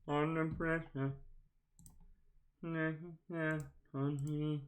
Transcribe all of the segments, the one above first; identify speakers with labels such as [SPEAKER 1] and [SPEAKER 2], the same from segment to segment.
[SPEAKER 1] Under pressure. Honey.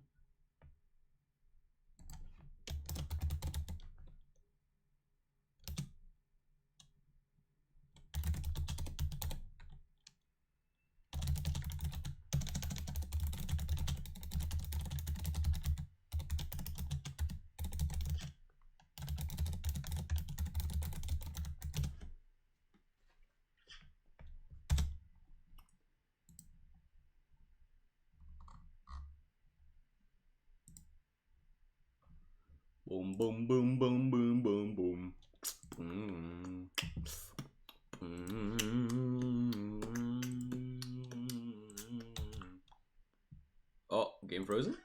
[SPEAKER 1] Boom, boom, boom, boom, boom, boom, boom. Oh, game frozen?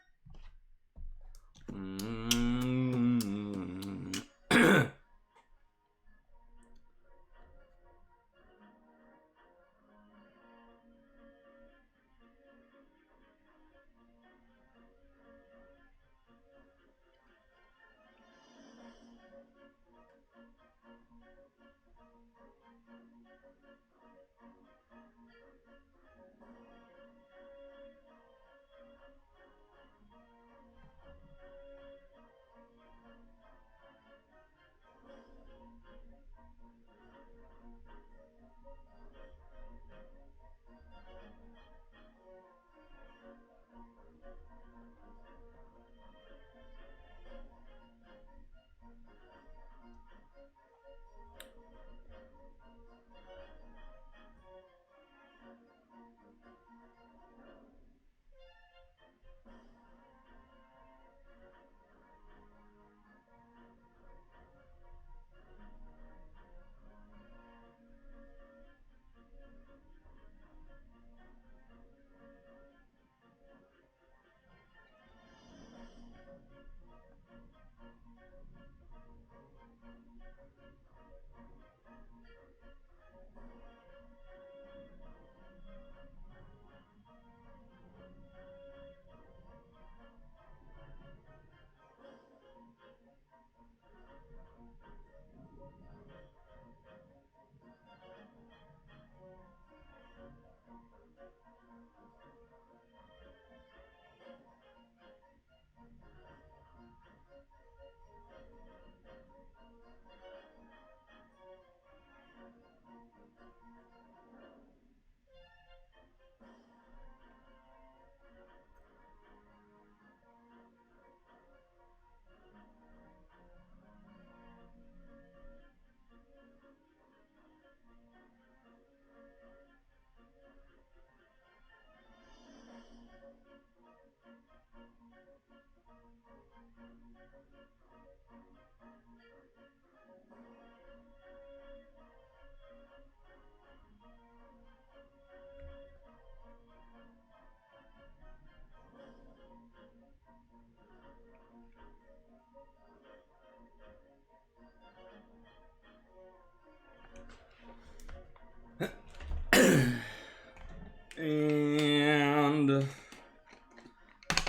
[SPEAKER 1] And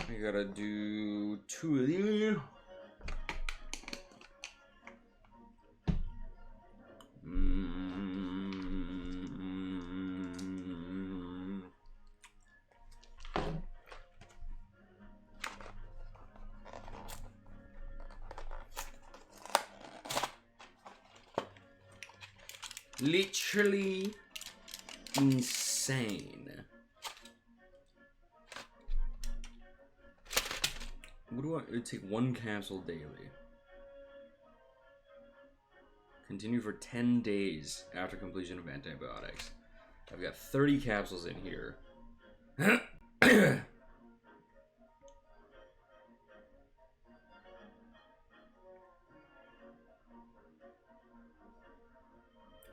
[SPEAKER 1] I gotta do 2 of these. Literally insane. What do I? It would take 1 capsule daily. Continue for 10 days after completion of antibiotics. I've got 30 capsules in here.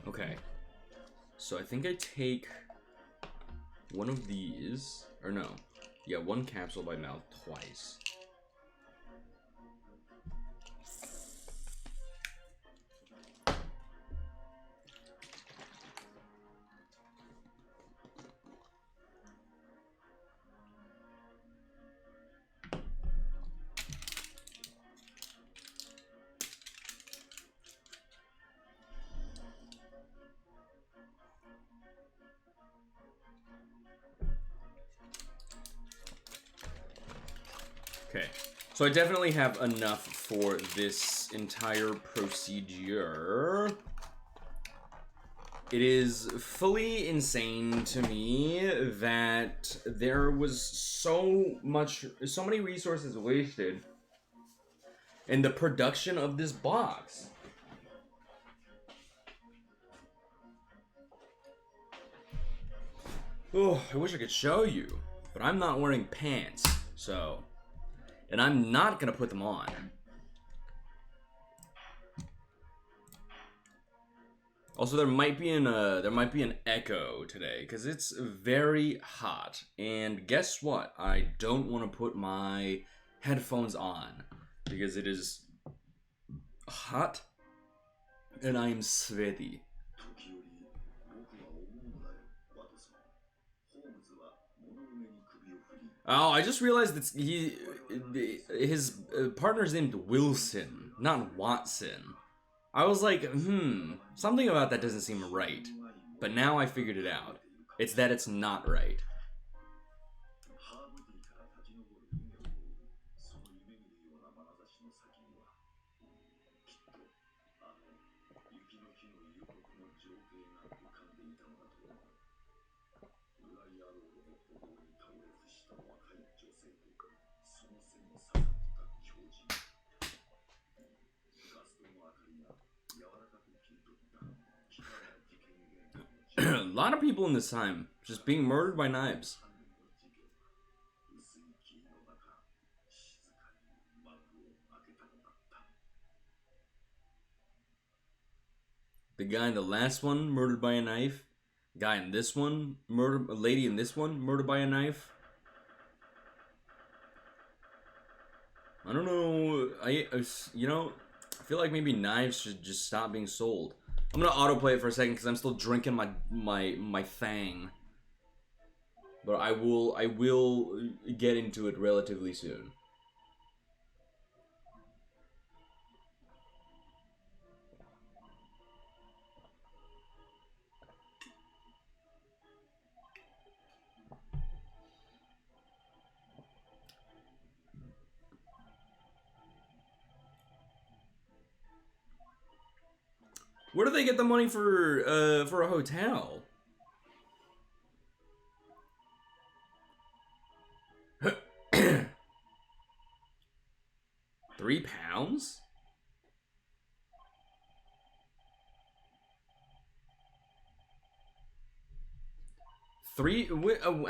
[SPEAKER 1] Okay. So I think I take one of these, or no. Yeah, 1 capsule by mouth twice. Okay. So I definitely have enough for this entire procedure. It is fully insane to me that there was so many resources wasted in the production of this box. Oh, I wish I could show you, but I'm not wearing pants, so, and I'm not gonna put them on. Also, there might be an echo today because it's very hot. And guess what? I don't want to put my headphones on because it is hot and I am sweaty. Oh, I just realized that his partner's named Wilson, not Watson. I was like, something about that doesn't seem right. But now I figured it out. It's that it's not right. A lot of people in this time just being murdered by knives. The guy in the last one murdered by a knife. Guy in this one murdered. A lady in this one murdered by a knife. I don't know. I feel like maybe knives should just stop being sold. I'm gonna autoplay it for a second because I'm still drinking my thang. But I will get into it relatively soon. Where do they get the money for a hotel? £3?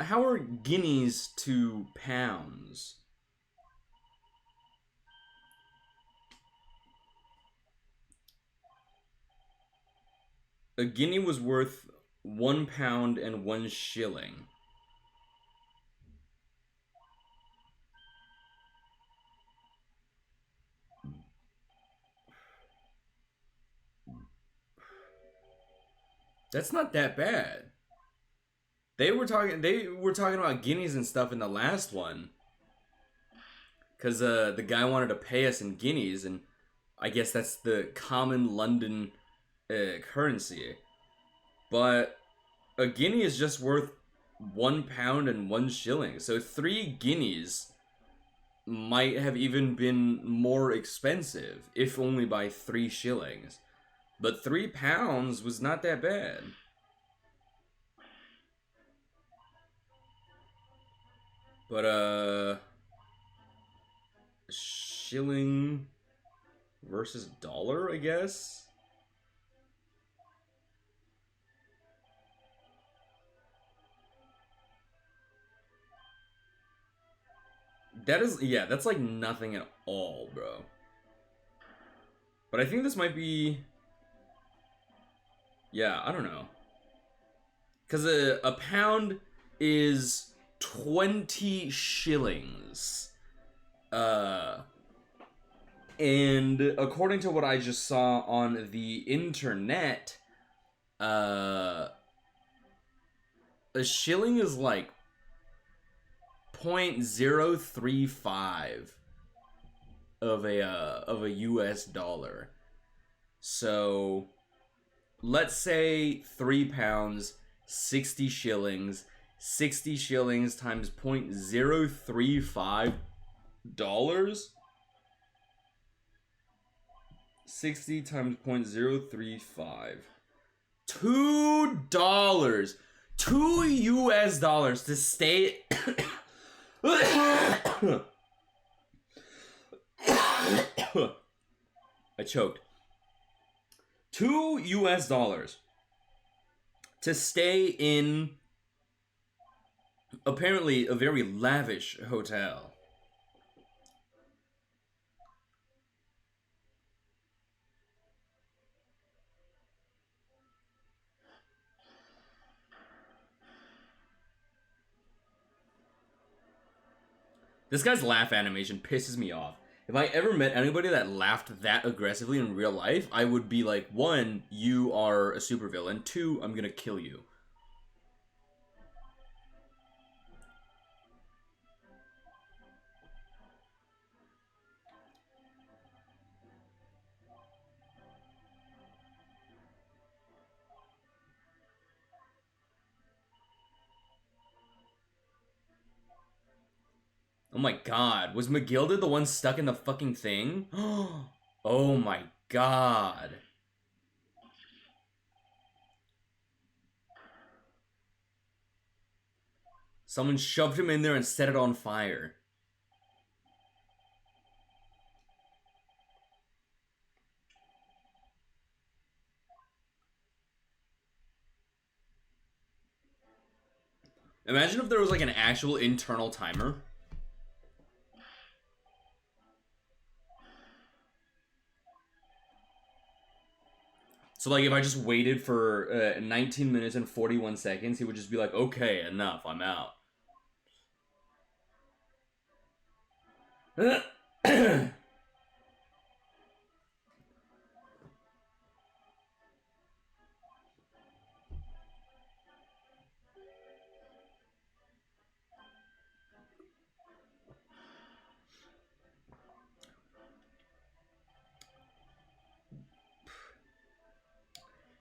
[SPEAKER 1] How are guineas to pounds? A guinea was worth £1 and 1 shilling. That's not that bad. They were talking about guineas and stuff in the last one. Cause the guy wanted to pay us in guineas, and I guess that's the common London currency. But a guinea is just worth £1 and 1 shilling. So 3 guineas might have even been more expensive, if only by 3 shillings. But £3 was not that bad. But shilling versus dollar, I guess. That's like nothing at all, bro. But I think this might be, yeah, I don't know. Because a pound is 20 shillings. And according to what I just saw on the internet, a shilling is like 0.035 of a US dollar. So let's say £3, 60 shillings. 60 shillings times 0.035 dollars. 60 times 0.035. $2. $2 to stay. I choked. $2 to stay in apparently a very lavish hotel. This guy's laugh animation pisses me off. If I ever met anybody that laughed that aggressively in real life, I would be like, 1, you are a supervillain. 2, I'm gonna kill you. Oh my god, was McGilda the one stuck in the fucking thing? Oh my god. Someone shoved him in there and set it on fire. Imagine if there was like an actual internal timer. So like if I just waited for 19 minutes and 41 seconds, he would just be like, okay, enough, I'm out.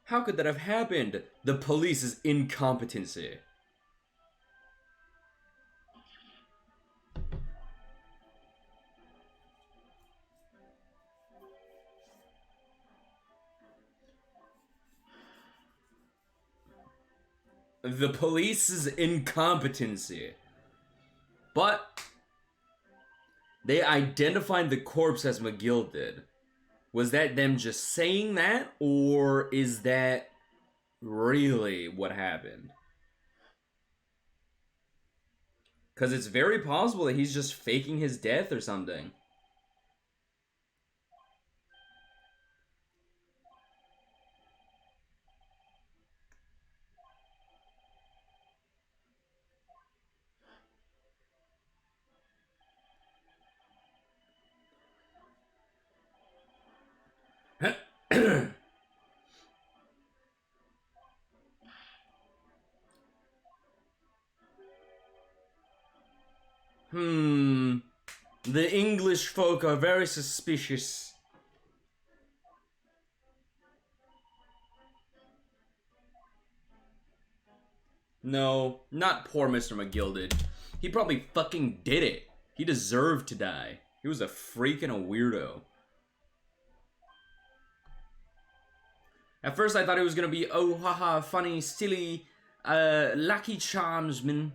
[SPEAKER 1] How could that have happened? The police's incompetency. The police's incompetency. But they identified the corpse as McGill did. Was that them just saying that, or is that really what happened? Because it's very possible that he's just faking his death or something. The English folk are very suspicious. No, not poor Mr. McGill did. He probably fucking did it. He deserved to die. He was a freak and a weirdo. At first I thought it was gonna be, oh haha, funny, silly, Lucky Charms, man.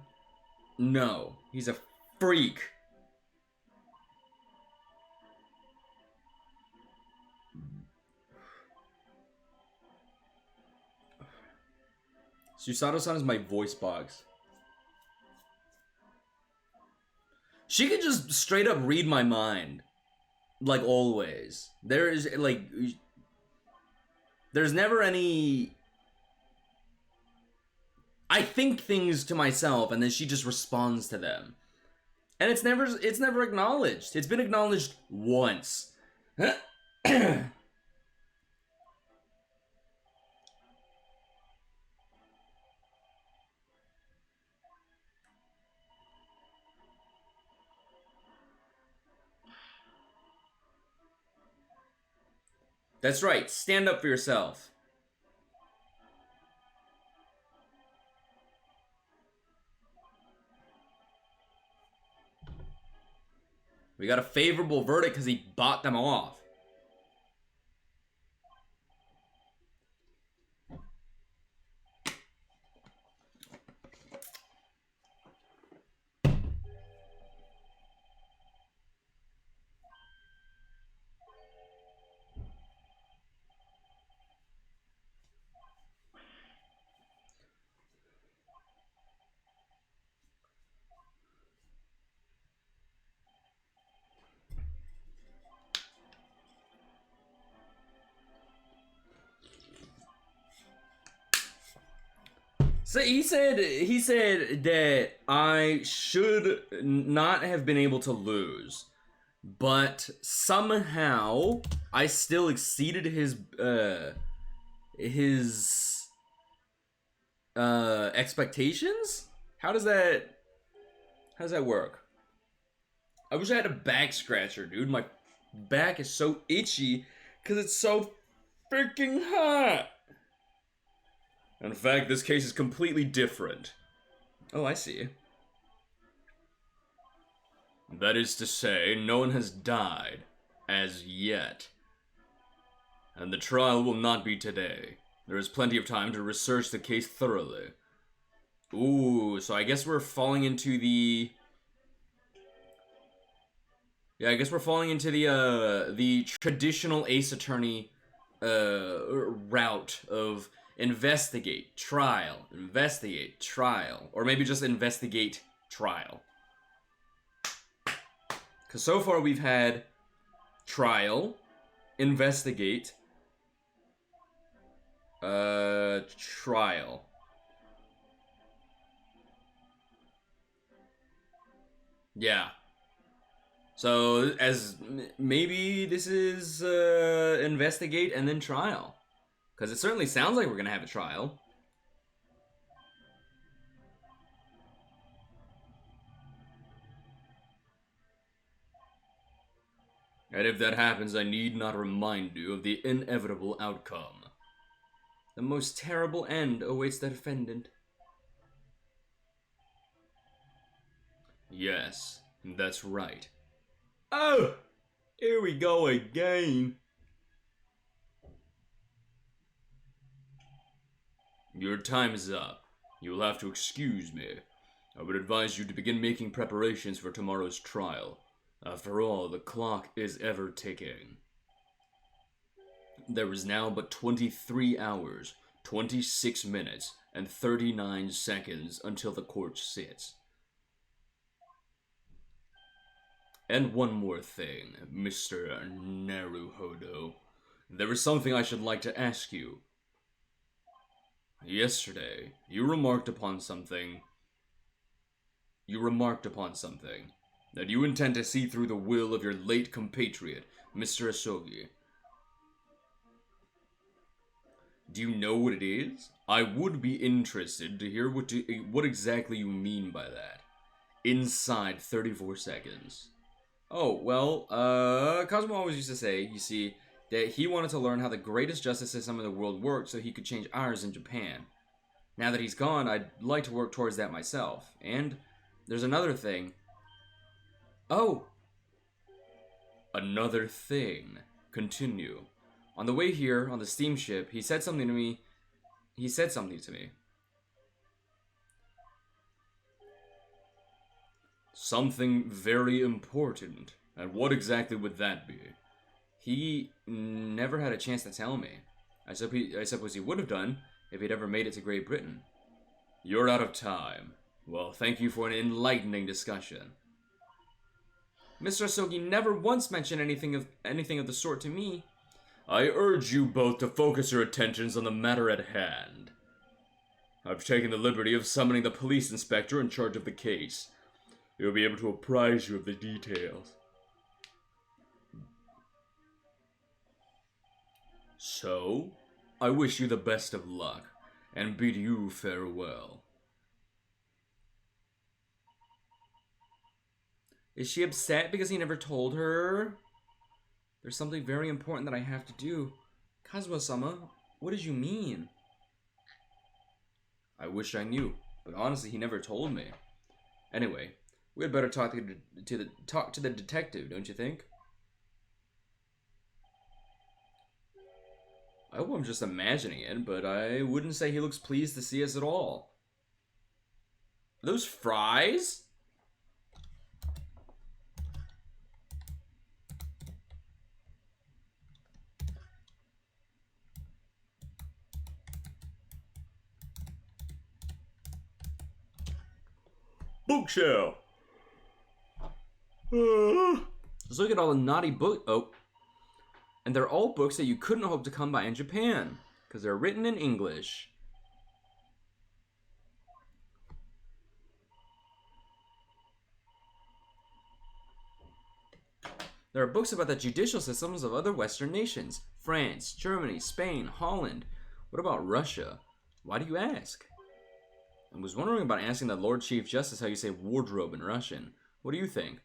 [SPEAKER 1] No, he's a freak. Susato-san is my voice box. She could just straight up read my mind. Like always. There is, like, there's never any... I think things to myself and then she just responds to them. And it's never acknowledged. It's been acknowledged once. That's right, stand up for yourself. We got a favorable verdict because he bought them off. So he said that I should not have been able to lose, but somehow I still exceeded his expectations. How does that work? I wish I had a back scratcher, dude. My back is so itchy because it's so freaking hot. In fact, this case is completely different. Oh, I see. That is to say, no one has died. As yet. And the trial will not be today. There is plenty of time to research the case thoroughly. Ooh, so I guess we're falling into the... Yeah, I guess we're falling into the traditional Ace Attorney route of... investigate, trial, or maybe just investigate, trial. Because so far we've had trial, investigate, trial. Yeah. So, as maybe this is investigate and then trial. Because it certainly sounds like we're going to have a trial. And if that happens, I need not remind you of the inevitable outcome. The most terrible end awaits the defendant. Yes, that's right. Oh! Here we go again. Your time is up. You will have to excuse me. I would advise you to begin making preparations for tomorrow's trial. After all, the clock is ever ticking. There is now but 23 hours, 26 minutes, and 39 seconds until the court sits. And one more thing, Mr. Naruhodo. There is something I should like to ask you. Yesterday, you remarked upon something. That you intend to see through the will of your late compatriot, Mr. Asogi. Do you know what it is? I would be interested to hear what exactly you mean by that. Inside 34 seconds. Oh, well, Cosmo always used to say, you see, that he wanted to learn how the greatest justice system in the world worked so he could change ours in Japan. Now that he's gone, I'd like to work towards that myself. And there's another thing. Oh! Another thing. Continue. On the way here, on the steamship, he said something to me. Something very important. And what exactly would that be? He never had a chance to tell me. I suppose he would have done if he'd ever made it to Great Britain. You're out of time. Well, thank you for an enlightening discussion. Mr. Asogi never once mentioned anything of the sort to me. I urge you both to focus your attentions on the matter at hand. I've taken the liberty of summoning the police inspector in charge of the case. He'll be able to apprise you of the details. So, I wish you the best of luck, and bid you farewell. Is she upset because he never told her? There's something very important that I have to do. Kazuha-sama, what did you mean? I wish I knew, but honestly, he never told me. Anyway, We had better talk to the detective, don't you think? I hope I'm just imagining it, but I wouldn't say he looks pleased to see us at all. Are those fries? Bookshelf. Just look at all the naughty book. Oh, and they're all books that you couldn't hope to come by in Japan because they're written in English. There are books about the judicial systems of other Western nations: France, Germany, Spain, Holland. What about Russia? Why do you ask? I was wondering about asking the Lord Chief Justice how you say wardrobe in Russian. What do you think?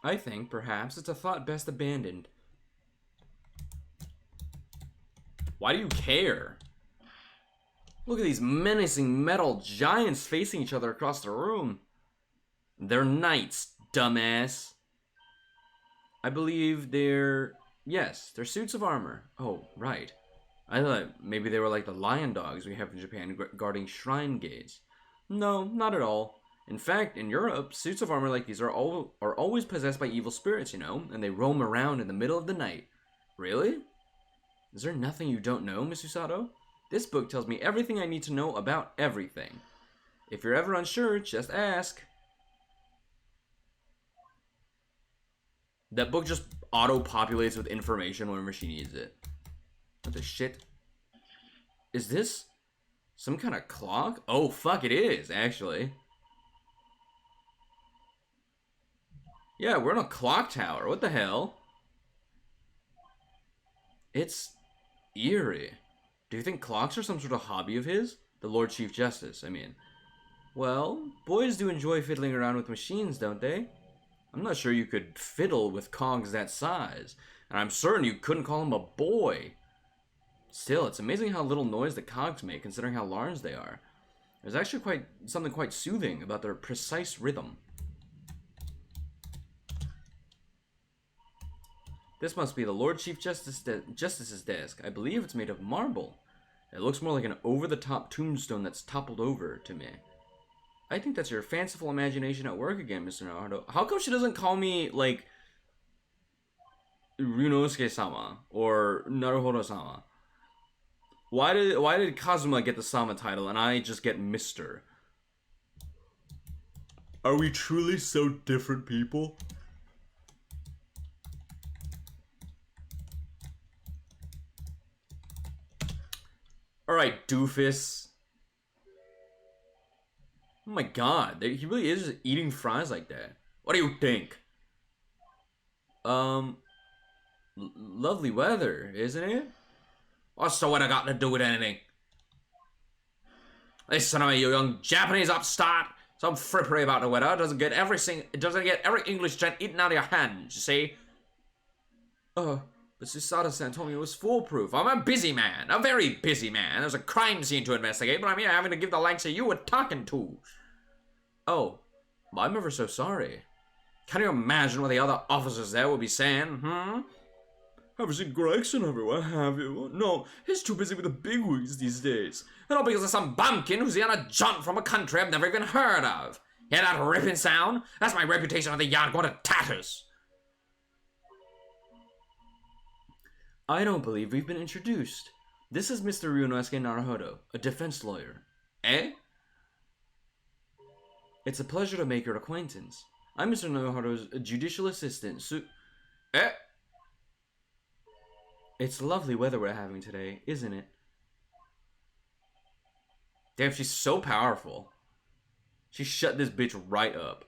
[SPEAKER 1] I think, perhaps, it's a thought best abandoned. Why do you care? Look at these menacing metal giants facing each other across the room. They're knights, dumbass. I believe they're... Yes, they're suits of armor. Oh, right. I thought maybe they were like the lion dogs we have in Japan guarding shrine gates. No, not at all. In fact, in Europe, suits of armor like these are always possessed by evil spirits, you know, and they roam around in the middle of the night. Really? Is there nothing you don't know, Miss Usato? This book tells me everything I need to know about everything. If you're ever unsure, just ask. That book just auto-populates with information whenever she needs it. What the shit? Is this some kind of clock? Oh, fuck, it is, actually. Yeah, we're in a clock tower. What the hell? It's eerie. Do you think clocks are some sort of hobby of his? The Lord Chief Justice, I mean. Well, boys do enjoy fiddling around with machines, don't they? I'm not sure you could fiddle with cogs that size, and I'm certain you couldn't call him a boy. Still, it's amazing how little noise the cogs make, considering how large they are. There's actually something quite soothing about their precise rhythm. This must be the Lord Chief Justice's desk. I believe it's made of marble. It looks more like an over-the-top tombstone that's toppled over to me. I think that's your fanciful imagination at work again, Mr. Naruto. How come she doesn't call me, like, Ryunosuke-sama or Naruhodo-sama? Why did Kazuma get the Sama title and I just get Mr.? Are we truly so different people? Alright, doofus. Oh my god, he really is just eating fries like that. What do you think? Lovely weather, isn't it? What's the weather got to do with anything? Listen to me, you young Japanese upstart. Some frippery about the weather doesn't get every English gent eaten out of your hands, you see? But Susato-san told me it was foolproof. I'm a busy man, a very busy man. There's a crime scene to investigate, but I'm here having to give the likes of you a talking to. Oh, well, I'm ever so sorry. Can you imagine what the other officers there will be saying, Haven't seen Gregson everywhere, have you? No, he's too busy with the bigwigs these days. And all because of some bumpkin who's on a jaunt from a country I've never even heard of. Hear that ripping sound? That's my reputation on the yard going to tatters. I don't believe we've been introduced. This is Mr. Ryunosuke Naruhodo, a defense lawyer. Eh? It's a pleasure to make your acquaintance. I'm Mr. Naruhodo's judicial assistant, Eh? It's lovely weather we're having today, isn't it? Damn, she's so powerful. She shut this bitch right up.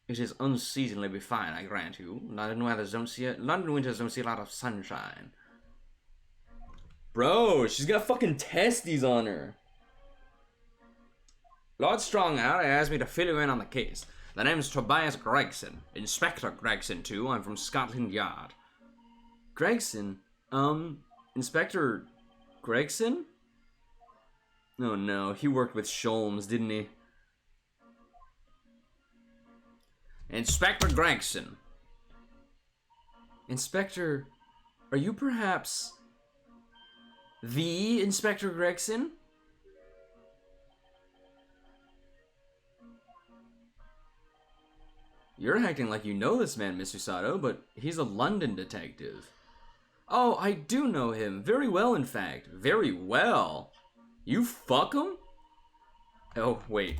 [SPEAKER 1] It is unseasonably fine, I grant you. London winters don't see a lot of sunshine. Bro, she's got fucking testes on her. Lord Stronghart asked me to fill you in on the case. The name's Tobias Gregson. Inspector Gregson, too. I'm from Scotland Yard. Gregson? Inspector Gregson? Oh no, he worked with Sholmes, didn't he? Inspector Gregson. Inspector, are you perhaps the Inspector Gregson? You're acting like you know this man, Mr. Sato, but he's a London detective. Oh, I do know him. Very well, in fact. Very well. You fuck him? Oh, wait.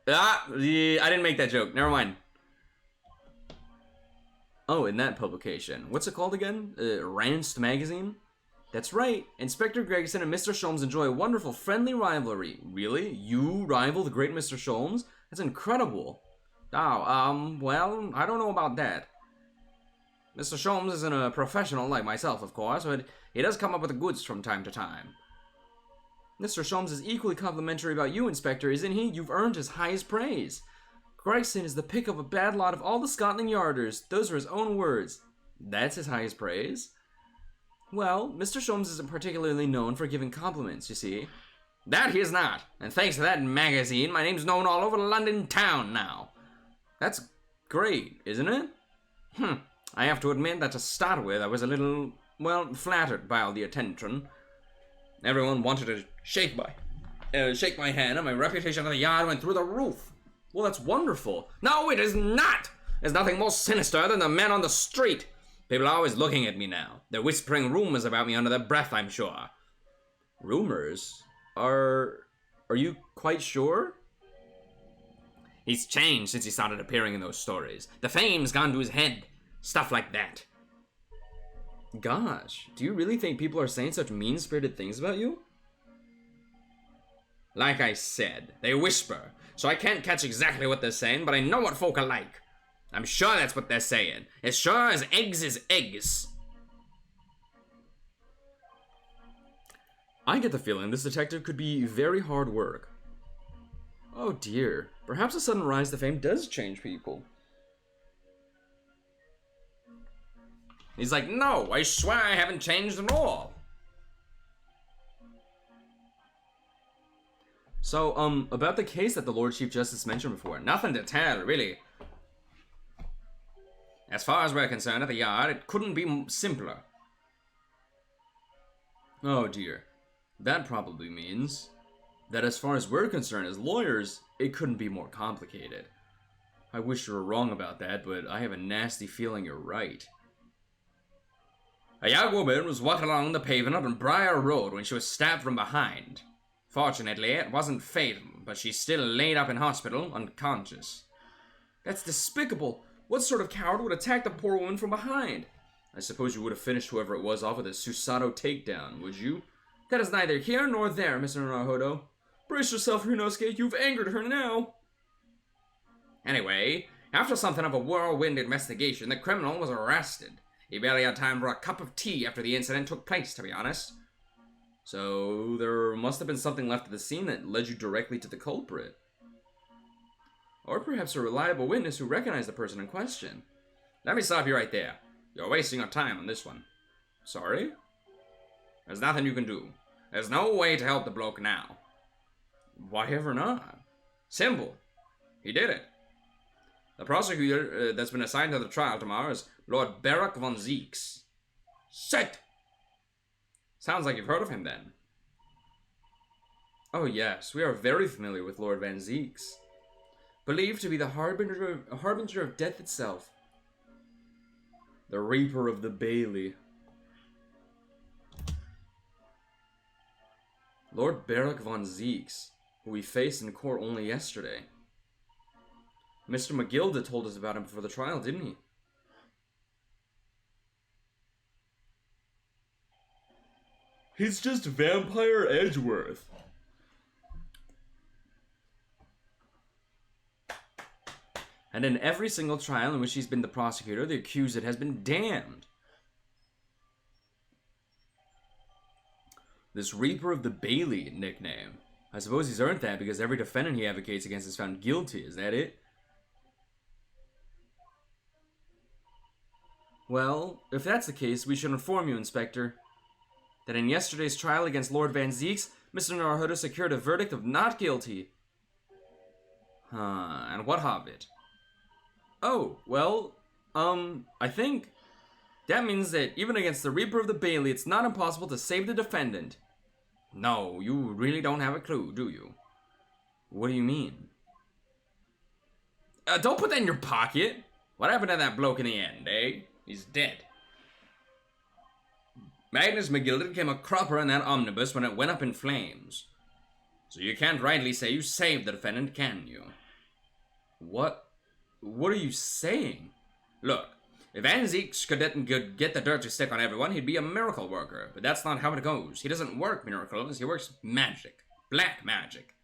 [SPEAKER 1] Yeah, I didn't make that joke. Never mind. Oh, in that publication. What's it called again? Ranced Magazine? That's right. Inspector Gregson and Mr. Sholmes enjoy a wonderful friendly rivalry. Really? You rival the great Mr. Sholmes? That's incredible. Oh, well, I don't know about that. Mr. Sholmes isn't a professional like myself, of course, but he does come up with the goods from time to time. Mr. Sholmes is equally complimentary about you, Inspector, isn't he? You've earned his highest praise. Gregson is the pick of a bad lot of all the Scotland Yarders. Those are his own words. That's his highest praise? Well, Mr. Sholmes isn't particularly known for giving compliments, you see. That he is not. And thanks to that magazine, my name's known all over London town now. That's great, isn't it? I have to admit that to start with, I was a little, well, flattered by all the attention. Everyone wanted to shake my hand, and my reputation in the yard went through the roof. Well, that's wonderful. No, it is not! There's nothing more sinister than the men on the street. People are always looking at me now. They're whispering rumors about me under their breath, I'm sure. Rumors? Are you quite sure? He's changed since he started appearing in those stories. The fame's gone to his head. Stuff like that. Gosh, do you really think people are saying such mean-spirited things about you? Like I said, they whisper, so I can't catch exactly what they're saying, but I know what folk are like. I'm sure that's what they're saying. As sure as eggs is eggs. I get the feeling this detective could be very hard work. Oh dear, perhaps a sudden rise to fame does change people. He's like, no, I swear I haven't changed at all. So, about the case that the Lord Chief Justice mentioned before, nothing to tell, really. As far as we're concerned at the yard, it couldn't be simpler. Oh dear. That probably means that as far as we're concerned as lawyers, it couldn't be more complicated. I wish you were wrong about that, but I have a nasty feeling you're right. A young woman was walking along the pavement on Briar Road when she was stabbed from behind. Fortunately, it wasn't fatal, but she's still laid up in hospital, unconscious. That's despicable. What sort of coward would attack the poor woman from behind? I suppose you would have finished whoever it was off with a Susato takedown, would you? That is neither here nor there, Mr. Naruhodo. Brace yourself, Ryunosuke. You've angered her now. Anyway, after something of a whirlwind investigation, the criminal was arrested. He barely had time for a cup of tea after the incident took place, to be honest. So, there must have been something left at the scene that led you directly to the culprit. Or perhaps a reliable witness who recognized the person in question. Let me stop you right there. You're wasting your time on this one. Sorry? There's nothing you can do. There's no way to help the bloke now. Why ever not? Simple. He did it. The prosecutor that's been assigned to the trial tomorrow is Lord Barak von Zeeks. Shit! Sounds like you've heard of him then. Oh yes, we are very familiar with Lord Van Zeeks. Believed to be the harbinger of death itself. The Reaper of the Bailey. Lord Barak von Zeeks, who we faced in court only yesterday. Mr. McGilda told us about him before the trial, didn't he? He's just Vampire Edgeworth. And in every single trial in which he's been the prosecutor, the accused has been damned. This Reaper of the Bailey nickname. I suppose he's earned that because every defendant he advocates against is found guilty, is that it? Well, if that's the case, we should inform you, Inspector, that in yesterday's trial against Lord Van Zeeks, Mr. Naruhodo secured a verdict of not guilty. And what of it? Oh, well, I think that means that even against the Reaper of the Bailey, it's not impossible to save the defendant. No, you really don't have a clue, do you? What do you mean? Don't put that in your pocket. What happened to that bloke in the end, eh? He's dead. Magnus McGilda became a cropper in that omnibus when it went up in flames. So you can't rightly say you saved the defendant, can you? What are you saying? Look, if Van Zeeks could get the dirt to stick on everyone, he'd be a miracle worker. But that's not how it goes. He doesn't work miracles, he works magic. Black magic.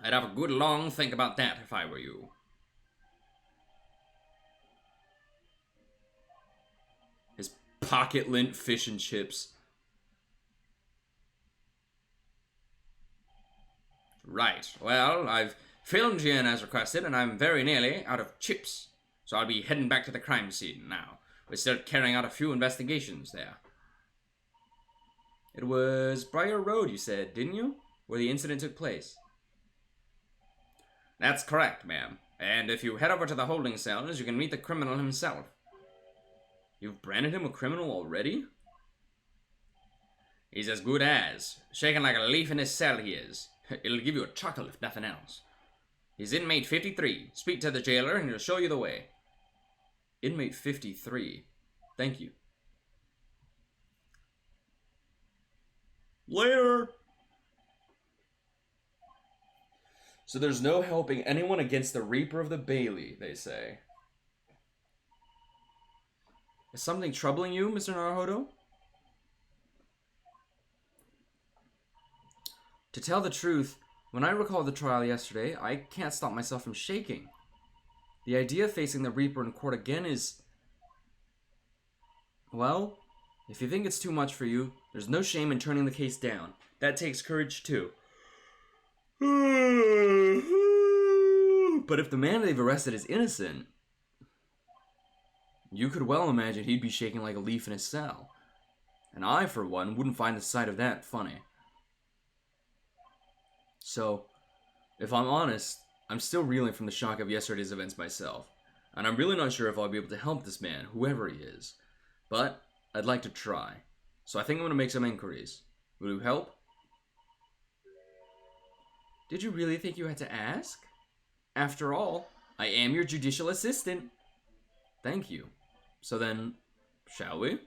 [SPEAKER 1] I'd have a good long think about that if I were you. His pocket lint fish and chips. Right, well, I've filmed you in as requested, and I'm very nearly out of chips. So I'll be heading back to the crime scene now. We're still carrying out a few investigations there. It was Briar Road, you said, didn't you? Where the incident took place. That's correct, ma'am. And if you head over to the holding cells, you can meet the criminal himself. You've branded him a criminal already? He's as good as. Shaking like a leaf in his cell, he is. It'll give you a chuckle if nothing else. He's inmate 53. Speak to the jailer and he'll show you the way. Inmate 53. Thank you. Later! So there's no helping anyone against the Reaper of the Bailey, they say. Is something troubling you, Mr. Naruhodo? To tell the truth, when I recall the trial yesterday, I can't stop myself from shaking. The idea of facing the Reaper in court again is... Well, if you think it's too much for you, there's no shame in turning the case down. That takes courage too. But if the man they've arrested is innocent, you could well imagine he'd be shaking like a leaf in his cell. And I, for one, wouldn't find the sight of that funny. So, if I'm honest, I'm still reeling from the shock of yesterday's events myself. And I'm really not sure if I'll be able to help this man, whoever he is. But, I'd like to try. So I think I'm going to make some inquiries. Will you help? Did you really think you had to ask? After all, I am your judicial assistant. Thank you. So then, shall we?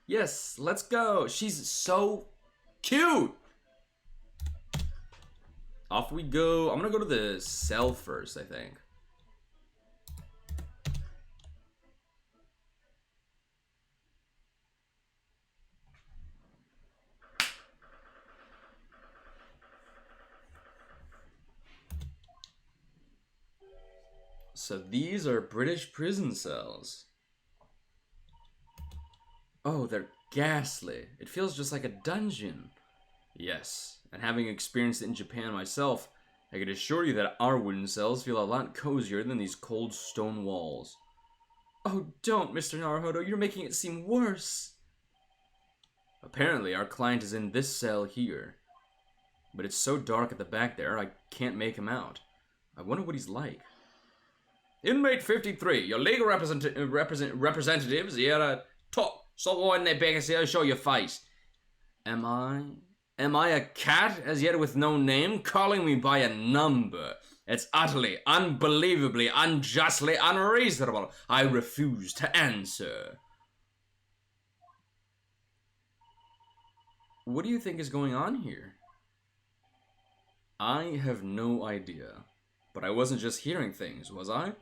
[SPEAKER 1] Yes, let's go. She's so cute. Off we go. I'm gonna go to the cell first, I think. So these are British prison cells. Oh, they're ghastly. It feels just like a dungeon. Yes, and having experienced it in Japan myself, I can assure you that our wooden cells feel a lot cozier than these cold stone walls. Oh, don't, Mr. Naruhodo, you're making it seem worse. Apparently, our client is in this cell here. But it's so dark at the back there, I can't make him out. I wonder what he's like. Inmate 53, your legal representatives here to talk. Stop avoiding their beggars here, show your face. Am I a cat, as yet with no name, calling me by a number? It's utterly, unbelievably, unjustly unreasonable. I refuse to answer. What do you think is going on here? I have no idea. But I wasn't just hearing things, was I?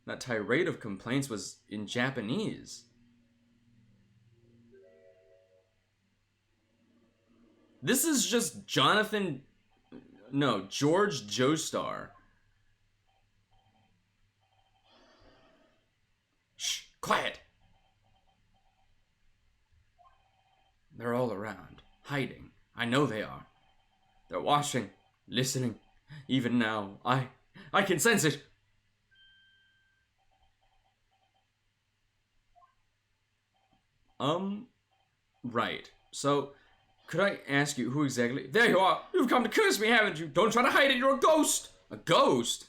[SPEAKER 1] That tirade of complaints was in Japanese. This is just George Joestar. Shh, quiet. They're all around, hiding. I know they are. They're watching, listening. Even now, I can sense it. Right. So, could I ask you who exactly... There you are! You've come to curse me, haven't you? Don't try to hide it, you're a ghost! A ghost?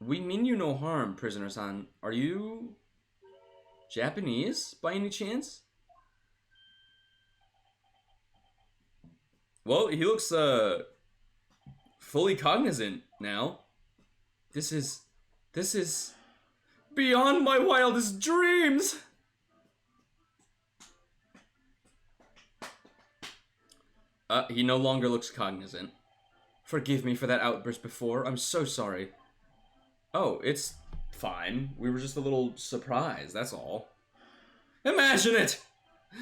[SPEAKER 1] We mean you no harm, prisoner-san. Are you... Japanese, by any chance? Well, he looks, fully cognizant now. This is beyond my wildest dreams! He no longer looks cognizant. Forgive me for that outburst before. I'm so sorry. Oh, it's fine. We were just a little surprised, that's all. Imagine it!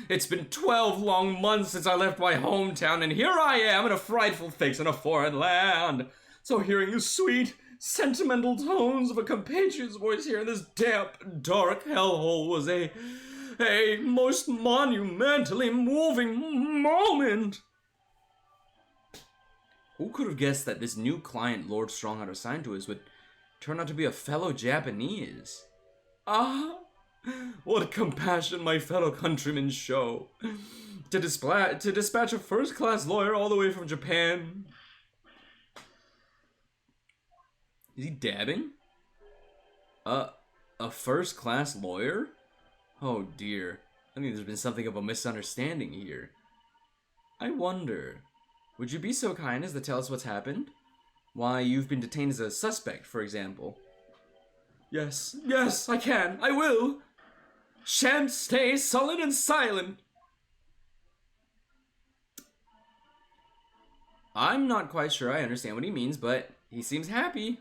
[SPEAKER 1] It's been 12 long months since I left my hometown, and here I am in a frightful fix in a foreign land. So hearing the sweet, sentimental tones of a compatriot's voice here in this damp, dark hellhole was a most monumentally moving moment. Who could have guessed that this new client Lord Strong had assigned to us would turn out to be a fellow Japanese? Ah, what compassion my fellow countrymen show. To dispatch a first-class lawyer all the way from Japan. Is he dabbing? A first-class lawyer? Oh dear. I think there's been something of a misunderstanding here. I wonder, would you be so kind as to tell us what's happened? Why you've been detained as a suspect, for example. Yes, I can. I will. Shan't stay sullen and silent. I'm not quite sure I understand what he means, but he seems happy.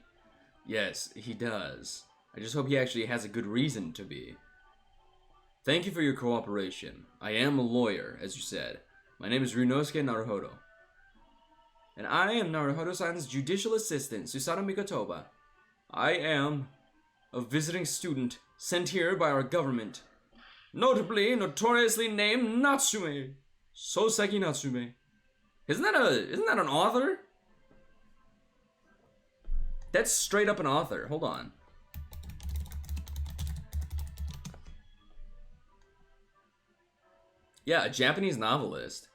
[SPEAKER 1] Yes, he does. I just hope he actually has a good reason to be. Thank you for your cooperation. I am a lawyer, as you said. My name is Ryunosuke Naruhodo. And I am Naruhodo-san's judicial assistant, Susanoo Mikotoba. I am a visiting student sent here by our government. Notoriously named Natsume. Soseki Natsume. Isn't that an author? That's straight up an author. Hold on. Yeah, a Japanese novelist.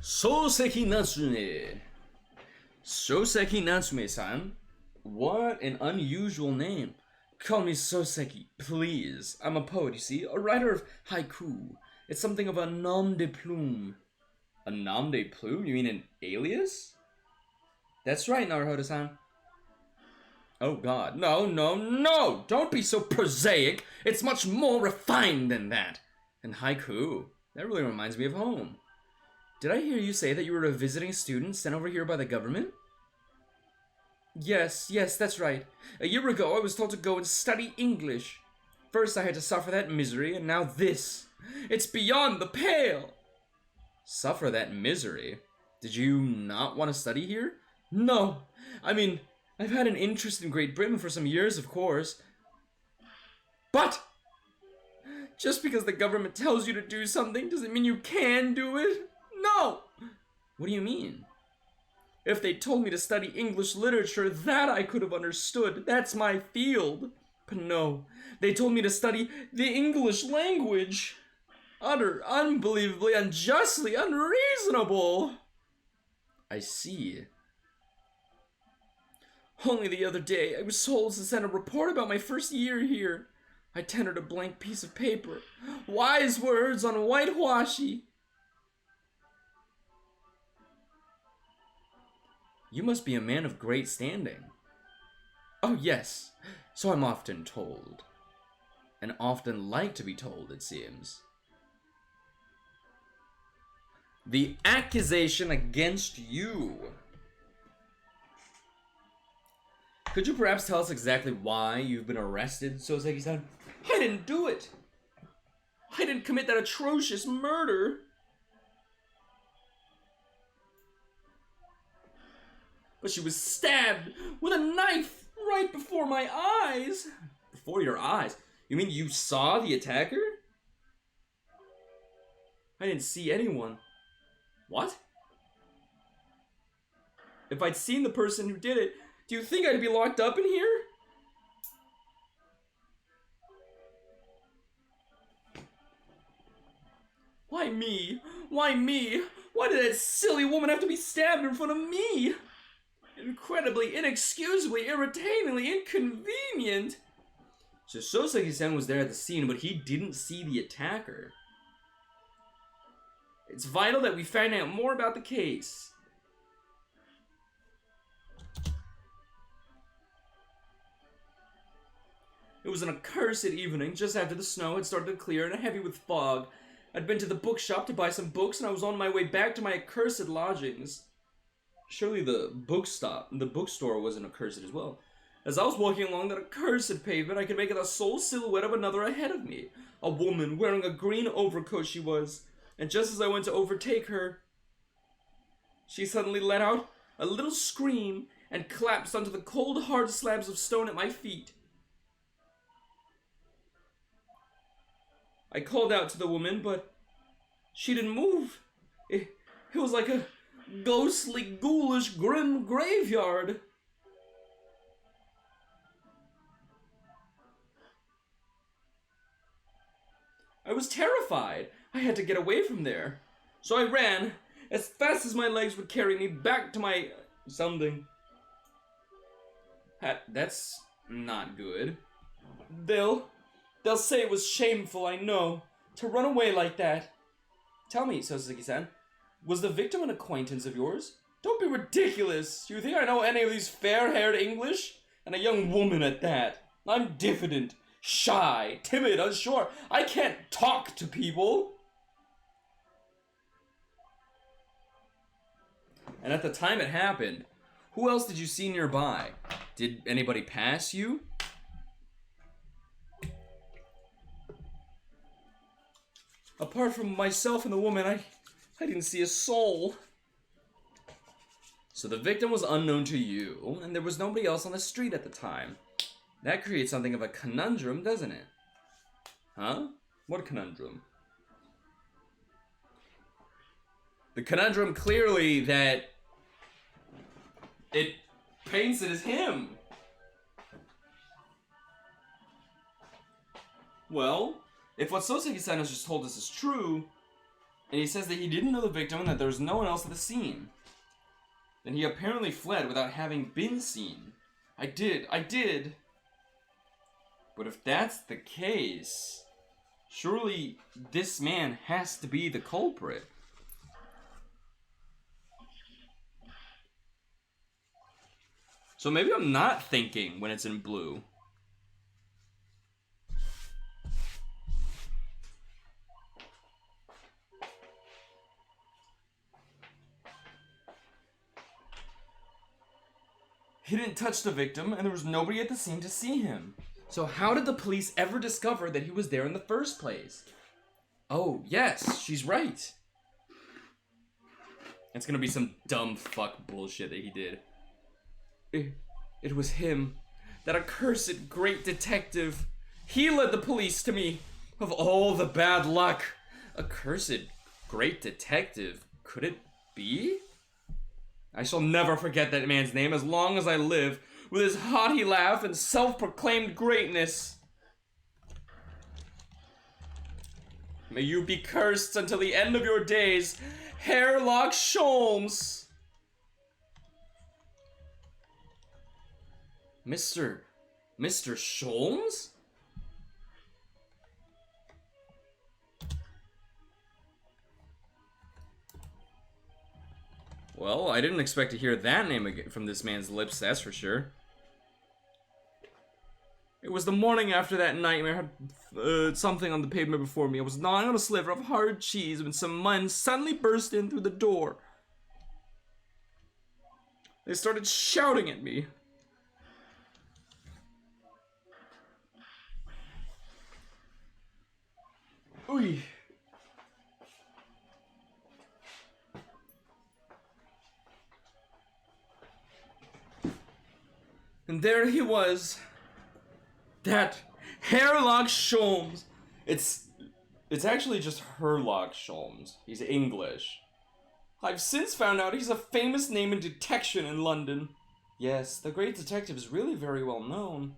[SPEAKER 1] Soseki Natsume. Soseki Natsume-san? What an unusual name. Call me Soseki, please. I'm a poet, you see, a writer of haiku. It's something of a nom de plume. A nom de plume? You mean an alias? That's right, Naruhodo-san. Oh god, no! Don't be so prosaic! It's much more refined than that. And haiku, that really reminds me of home. Did I hear you say that you were a visiting student sent over here by the government? Yes, that's right. A year ago, I was told to go and study English. First, I had to suffer that misery, and now this. It's beyond the pale. Suffer that misery? Did you not want to study here? No. I mean, I've had an interest in Great Britain for some years, of course. But just because the government tells you to do something doesn't mean you can do it. No. What do you mean? If they told me to study English literature, that I could have understood. That's my field. But no, they told me to study the English language. Unbelievably, unjustly unreasonable. I see. Only the other day, I was told to send a report about my first year here. I tendered a blank piece of paper. Wise words on whitewashi. You must be a man of great standing. Oh, yes. So I'm often told. And often like to be told, it seems. The accusation against you. Could you perhaps tell us exactly why you've been arrested, Soseki-san? I didn't do it. I didn't commit that atrocious murder. But she was stabbed with a knife right before my eyes. Before your eyes? You mean you saw the attacker? I didn't see anyone. What? If I'd seen the person who did it, do you think I'd be locked up in here? Why me? Why me? Why did that silly woman have to be stabbed in front of me? Incredibly, inexcusably, irritatingly inconvenient. So Soseki-san was there at the scene, but he didn't see the attacker. It's vital that we find out more about the case. It was an accursed evening, just after the snow had started to clear and heavy with fog. I'd been to the bookshop to buy some books, and I was on my way back to my accursed lodgings. Surely the bookstore wasn't accursed as well. As I was walking along that accursed pavement, I could make out the sole silhouette of another ahead of me. A woman, wearing a green overcoat she was. And just as I went to overtake her, she suddenly let out a little scream and collapsed onto the cold, hard slabs of stone at my feet. I called out to the woman, but she didn't move. It was like a ghostly, ghoulish, grim graveyard. I was terrified. I had to get away from there. So I ran as fast as my legs would carry me back to my something. That's not good. They'll say it was shameful, I know, to run away like that. Tell me, Soseki-san, was the victim an acquaintance of yours? Don't be ridiculous. Do you think I know any of these fair-haired English? And a young woman at that. I'm diffident, shy, timid, unsure. I can't talk to people. And at the time it happened, who else did you see nearby? Did anybody pass you? Apart from myself and the woman, I didn't see a soul. So the victim was unknown to you, and there was nobody else on the street at the time. That creates something of a conundrum, doesn't it? Huh? What conundrum? The conundrum clearly that it paints it as him. Well, if what Soseki-san has just told us is true, and he says that he didn't know the victim and that there was no one else at the scene, then he apparently fled without having been seen. I did. But if that's the case, surely this man has to be the culprit. So maybe I'm not thinking when it's in blue. He didn't touch the victim, and there was nobody at the scene to see him. So how did the police ever discover that he was there in the first place? Oh, yes, she's right. It's gonna be some dumb fuck bullshit that he did. It was him. That accursed great detective. He led the police to me. Of all the bad luck. Accursed great detective. Could it be? I shall never forget that man's name as long as I live, with his haughty laugh and self-proclaimed greatness. May you be cursed until the end of your days, Hairlock Sholmes! Mr. Sholmes? Well, I didn't expect to hear that name again from this man's lips, that's for sure. It was the morning after that nightmare. I had something on the pavement before me. I was gnawing on a sliver of hard cheese when some men suddenly burst in through the door. They started shouting at me. Oy. And there he was. That Hairlock Sholmes. It's actually just Herlock Sholmes. He's English.
[SPEAKER 2] I've since found out he's a famous name in detection in London.
[SPEAKER 1] Yes, the great detective is really very well known.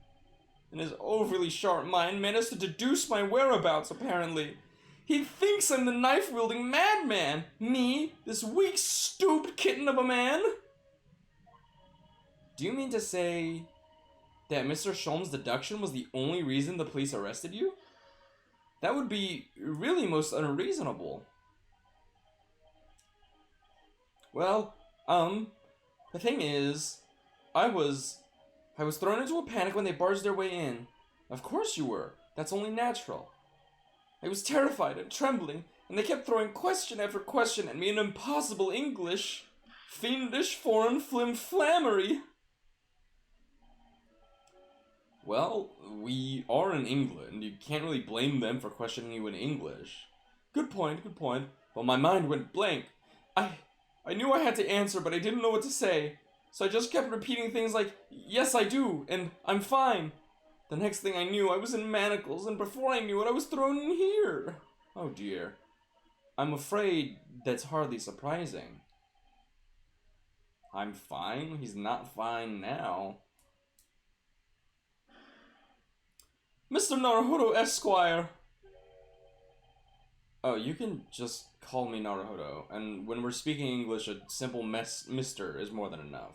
[SPEAKER 2] And his overly sharp mind managed to deduce my whereabouts, apparently. He thinks I'm the knife-wielding madman. Me, this weak, stooped kitten of a man.
[SPEAKER 1] Do you mean to say that Mr. Sholm's deduction was the only reason the police arrested you? That would be really most unreasonable.
[SPEAKER 2] Well, the thing is, I was thrown into a panic when they barged their way in.
[SPEAKER 1] Of course you were. That's only natural.
[SPEAKER 2] I was terrified and trembling, and they kept throwing question after question at me in impossible English. Fiendish foreign flim-flammery.
[SPEAKER 1] Well, we are in England. You can't really blame them for questioning you in English.
[SPEAKER 2] Good point. But my mind went blank. I knew I had to answer, but I didn't know what to say. So I just kept repeating things like, yes, I do, and I'm fine. The next thing I knew, I was in manacles, and before I knew it, I was thrown in here.
[SPEAKER 1] Oh dear. I'm afraid that's hardly surprising. I'm fine? He's not fine now.
[SPEAKER 2] Mr. Naruhodo Esquire.
[SPEAKER 1] Oh, you can just call me Naruhodo, and when we're speaking English, a simple mister is more than enough.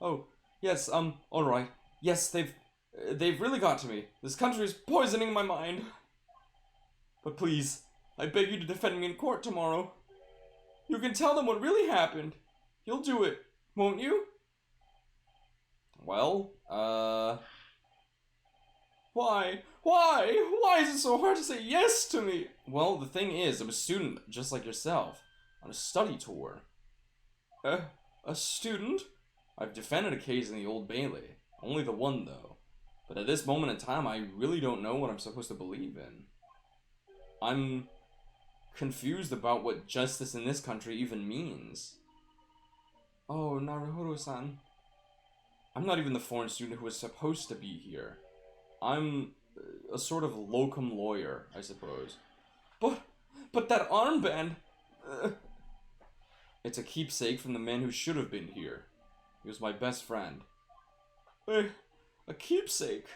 [SPEAKER 2] Oh, yes, alright. Yes, they've really got to me. This country is poisoning my mind. But please, I beg you to defend me in court tomorrow. You can tell them what really happened. You'll do it, won't you?
[SPEAKER 1] Well,
[SPEAKER 2] Why? Why is it so hard to say yes to me?
[SPEAKER 1] Well, the thing is, I'm a student just like yourself, on a study tour.
[SPEAKER 2] A student?
[SPEAKER 1] I've defended a case in the Old Bailey. Only the one, though. But at this moment in time, I really don't know what I'm supposed to believe in. I'm confused about what justice in this country even means.
[SPEAKER 2] Oh, Naruhodo-san.
[SPEAKER 1] I'm not even the foreign student who was supposed to be here. I'm a sort of locum lawyer, I suppose.
[SPEAKER 2] But that armband...
[SPEAKER 1] It's a keepsake from the man who should have been here. He was my best friend.
[SPEAKER 2] A keepsake?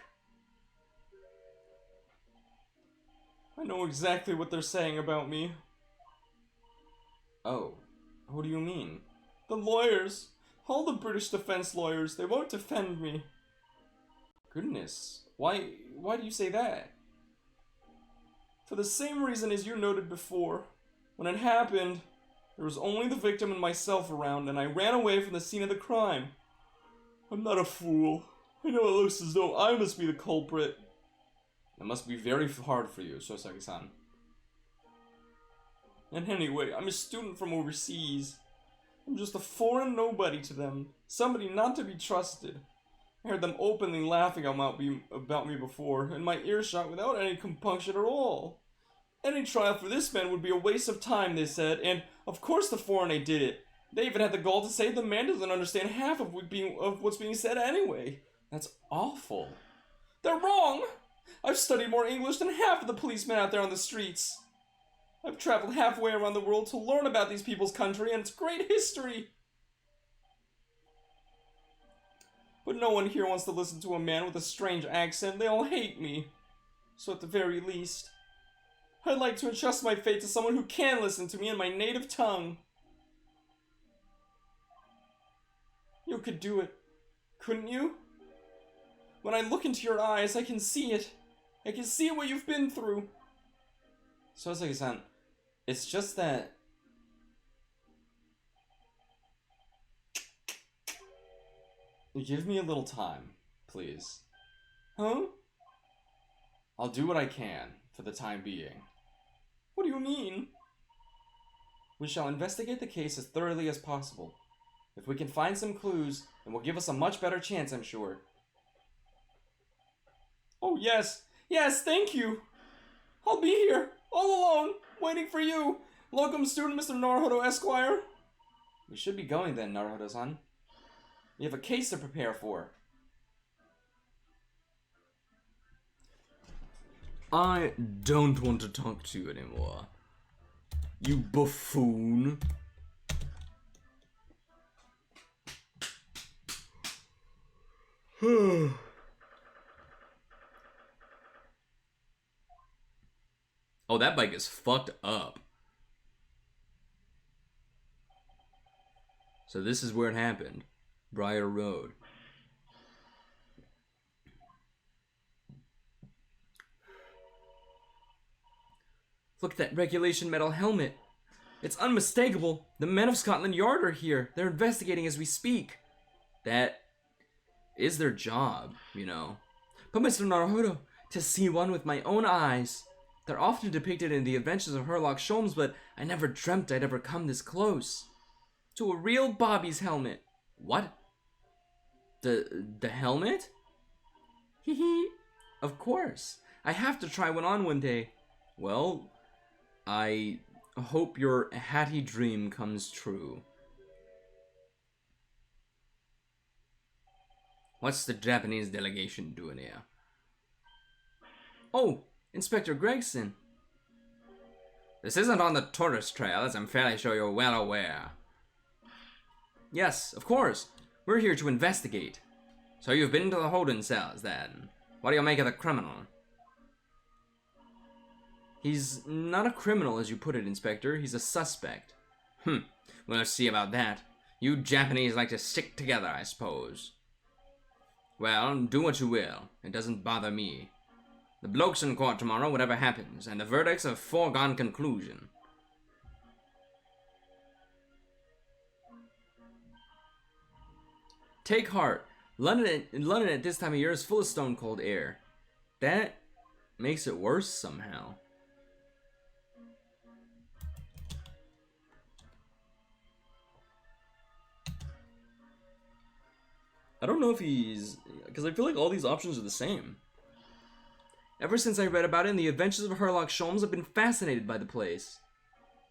[SPEAKER 2] I know exactly what they're saying about me.
[SPEAKER 1] Oh, who do you mean?
[SPEAKER 2] The lawyers. All the British defense lawyers. They won't defend me.
[SPEAKER 1] Goodness. Why do you say that?
[SPEAKER 2] For the same reason as you noted before. When it happened, there was only the victim and myself around, and I ran away from the scene of the crime. I'm not a fool. I know it looks as though I must be the culprit.
[SPEAKER 1] It must be very hard for you, Sosagi-san.
[SPEAKER 2] And anyway, I'm a student from overseas. I'm just a foreign nobody to them. Somebody not to be trusted. I heard them openly laughing about me before, in my earshot without any compunction at all. Any trial for this man would be a waste of time, they said, and of course the foreigner did it. They even had the gall to say the man doesn't understand half of what's being said anyway.
[SPEAKER 1] That's awful.
[SPEAKER 2] They're wrong! I've studied more English than half of the policemen out there on the streets. I've traveled halfway around the world to learn about these people's country and its great history. But no one here wants to listen to a man with a strange accent. They all hate me. So at the very least, I'd like to entrust my fate to someone who can listen to me in my native tongue. You could do it, couldn't you? When I look into your eyes, I can see it. I can see what you've been through.
[SPEAKER 1] Sosagi-san, it's just that... Give me a little time, please.
[SPEAKER 2] Huh?
[SPEAKER 1] I'll do what I can, for the time being.
[SPEAKER 2] What do you mean?
[SPEAKER 1] We shall investigate the case as thoroughly as possible. If we can find some clues, it will give us a much better chance, I'm sure.
[SPEAKER 2] Oh, yes. Yes, thank you. I'll be here, all alone, waiting for you, locum student Mr. Naruhodo Esquire.
[SPEAKER 1] We should be going then, Naruhodo-san. We have a case to prepare for. I don't want to talk to you anymore. You buffoon. Oh, that bike is fucked up. So this is where it happened. Briar Road. Look at that regulation metal helmet. It's unmistakable. The men of Scotland Yard are here. They're investigating as we speak. That is their job, you know. But Mr. Naruhodo, to see one with my own eyes. They're often depicted in the adventures of Sherlock Holmes, but I never dreamt I'd ever come this close. To a real Bobby's helmet. What? The helmet? Hee hee. Of course. I have to try one on one day. Well, I hope your hatty dream comes true. What's the Japanese delegation doing here? Oh, Inspector Gregson. This isn't on the tourist trail, as I'm fairly sure you're well aware. Yes, of course. We're here to investigate. So you've been to the holding cells, then? What do you make of the criminal? He's not a criminal, as you put it, Inspector. He's a suspect. We'll see about that. You Japanese like to stick together, I suppose. Well, do what you will. It doesn't bother me. The bloke's in court tomorrow, whatever happens, and the verdict's a foregone conclusion. Take heart. London at this time of year is full of stone cold air. That makes it worse somehow. I don't know if he's... because I feel like all these options are the same. Ever since I read about it in the adventures of Sherlock Holmes, I've been fascinated by the place.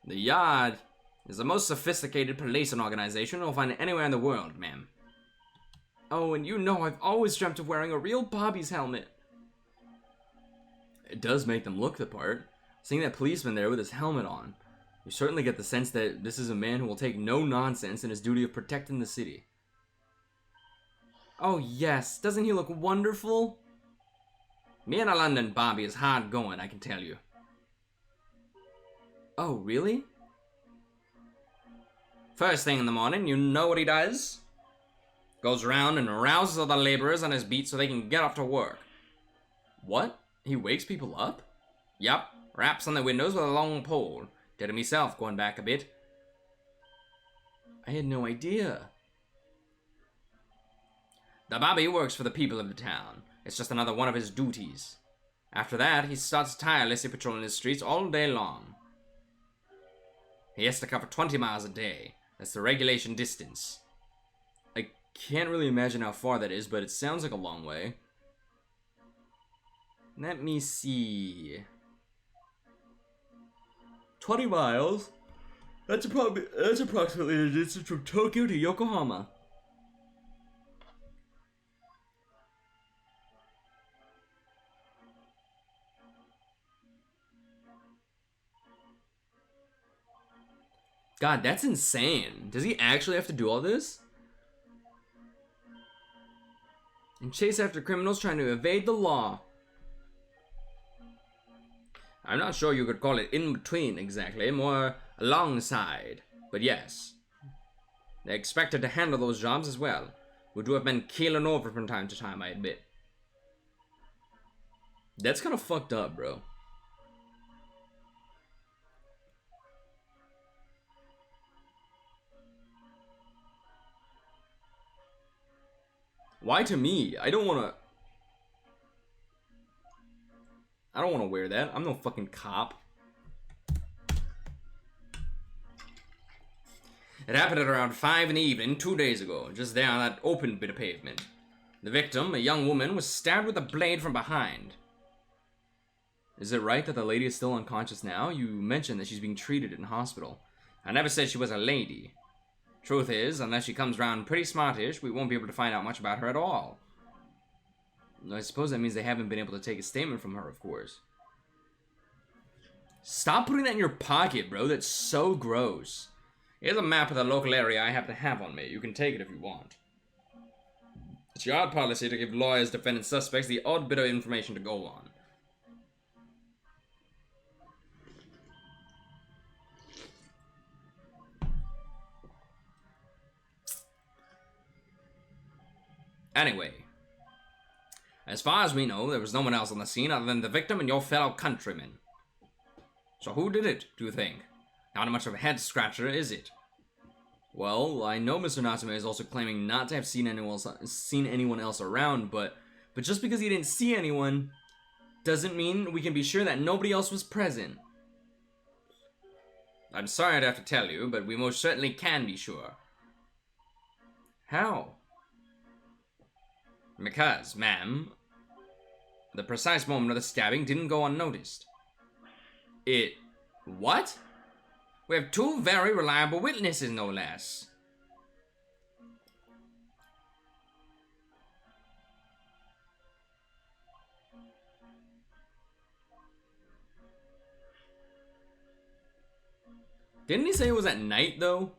[SPEAKER 1] The Yard is the most sophisticated policing organization you'll find anywhere in the world, ma'am. Oh, and you know I've always dreamt of wearing a real Bobby's helmet. It does make them look the part. Seeing that policeman there with his helmet on, you certainly get the sense that this is a man who will take no nonsense in his duty of protecting the city. Oh yes, doesn't he look wonderful? Being a London Bobby is hard going, I can tell you. Oh, really? First thing in the morning, you know what he does? Goes around and rouses all the laborers on his beat so they can get off to work. What? He wakes people up? Yup, raps on the windows with a long pole. Did it myself going back a bit. I had no idea. The Bobby works for the people of the town. It's just another one of his duties. After that, he starts tirelessly patrolling the streets all day long. He has to cover 20 miles a day. That's the regulation distance. I can't really imagine how far that is, but it sounds like a long way. Let me see. 20 miles? That's approximately the distance from Tokyo to Yokohama. God, that's insane. Does he actually have to do all this? And chase after criminals trying to evade the law. I'm not sure you could call it in between exactly, more alongside. But yes, they're expected to handle those jobs as well. We do have been keeling over from time to time, I admit. That's kind of fucked up, bro. Why to me? I don't want to wear that. I'm no fucking cop. It happened at around 5 in the evening 2 days ago, just there on that open bit of pavement. The victim, a young woman, was stabbed with a blade from behind. Is it right that the lady is still unconscious now? You mentioned that she's being treated in hospital. I never said she was a lady. Truth is, unless she comes round pretty smartish, we won't be able to find out much about her at all. I suppose that means they haven't been able to take a statement from her, of course. Stop putting that in your pocket, bro. That's so gross. Here's a map of the local area I happen to have on me. You can take it if you want. It's your odd policy to give lawyers, defendants, suspects the odd bit of information to go on. Anyway, as far as we know, there was no one else on the scene other than the victim and your fellow countrymen. So who did it, do you think? Not much of a head-scratcher, is it? Well, I know Mr. Natsume is also claiming not to have seen anyone else around, but just because he didn't see anyone doesn't mean we can be sure that nobody else was present. I'm sorry I'd have to tell you, but we most certainly can be sure. How? Because, ma'am, the precise moment of the stabbing didn't go unnoticed. What? We have two very reliable witnesses, no less. Didn't he say it was at night, though?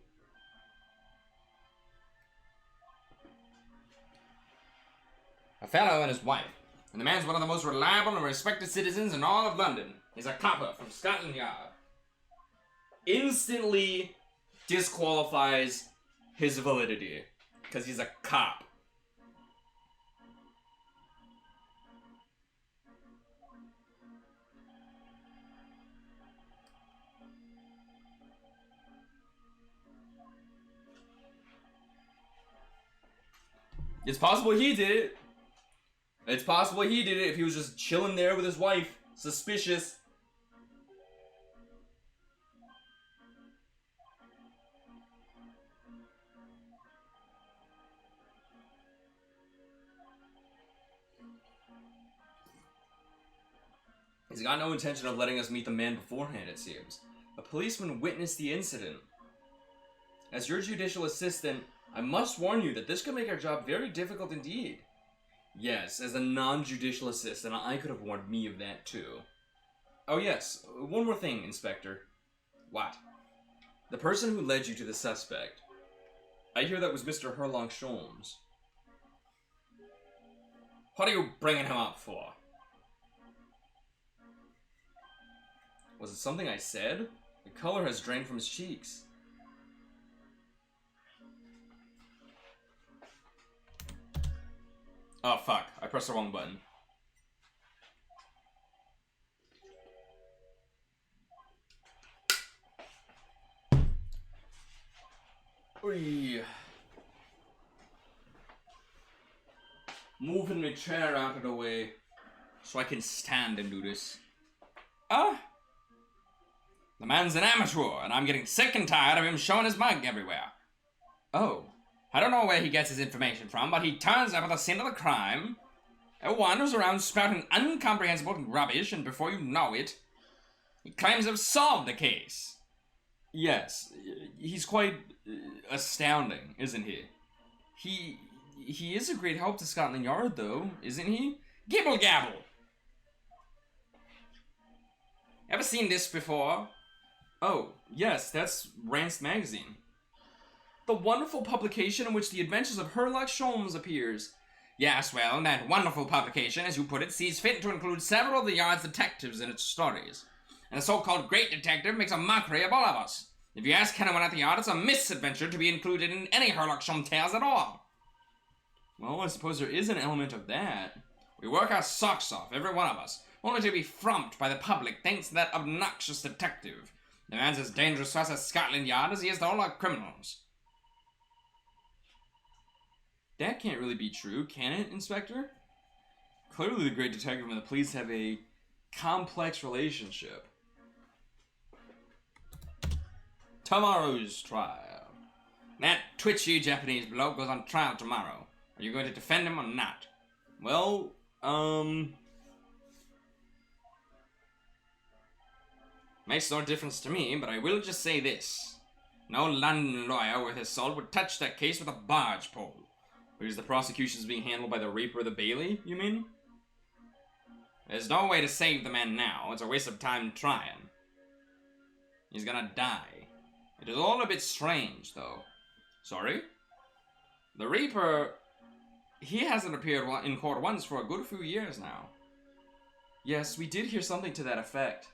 [SPEAKER 1] A fellow and his wife. And the man's one of the most reliable and respected citizens in all of London. He's a copper from Scotland Yard. Instantly disqualifies his validity. Because he's a cop. It's possible he did it. It's possible he did it if he was just chilling there with his wife. Suspicious. He's got no intention of letting us meet the man beforehand, it seems. A policeman witnessed the incident. As your judicial assistant, I must warn you that this could make our job very difficult indeed. Yes, as a non-judicial assistant, I could have warned me of that too. Oh yes, one more thing, Inspector. What? The person who led you to the suspect. I hear that was Mr. Herlock Sholmes. What are you bringing him up for? Was it something I said? The color has drained from his cheeks. Oh fuck, I pressed the wrong button. Oy. Moving my chair out of the way so I can stand and do this. The man's an amateur, and I'm getting sick and tired of him showing his mug everywhere. Oh. I don't know where he gets his information from, but he turns up at the scene of the crime, and wanders around spouting incomprehensible rubbish, and before you know it, he claims to have solved the case. Yes, he's quite astounding, isn't he? He is a great help to Scotland Yard, though, isn't he? Gibble gabble! Ever seen this before? Oh, yes, that's Rance Magazine. The wonderful publication in which the adventures of Herlock Sholmes appears. Yes, well, that wonderful publication, as you put it, sees fit to include several of the Yard's detectives in its stories. And the so-called great detective makes a mockery of all of us. If you ask anyone at the Yard, it's a misadventure to be included in any Herlock Sholmes tales at all. Well, I suppose there is an element of that. We work our socks off, every one of us, only to be frumped by the public thanks to that obnoxious detective. The man's as dangerous to us at Scotland Yard as he is to all our criminals. That can't really be true, can it, Inspector? Clearly the great detective and the police have a complex relationship. Tomorrow's trial. That twitchy Japanese bloke goes on trial tomorrow. Are you going to defend him or not? Well, makes no difference to me, but I will just say this. No London lawyer worth his salt would touch that case with a barge pole. Because the prosecution's being handled by the Reaper of the Bailey, you mean? There's no way to save the man now. It's a waste of time trying. He's gonna die. It is all a bit strange, though. Sorry? The Reaper...
[SPEAKER 2] he hasn't appeared in court once for a good few years now. Yes, we did hear something to that effect.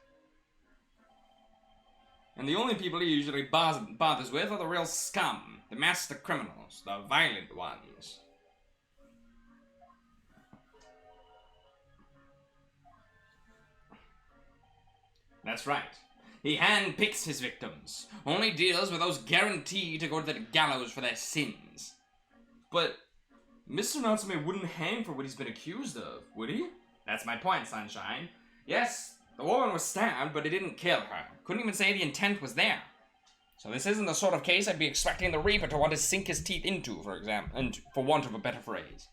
[SPEAKER 2] And the only people he usually bothers with are the real scum, the master criminals, the violent ones. That's right. He handpicks his victims, only deals with those guaranteed to go to the gallows for their sins. But Mr. Natsume wouldn't hang for what he's been accused of, would he? That's my point, Sunshine. Yes, the woman was stabbed, but it didn't kill her. Couldn't even say the intent was there. So this isn't the sort of case I'd be expecting the Reaper to want to sink his teeth into, for example, and for want of a better phrase.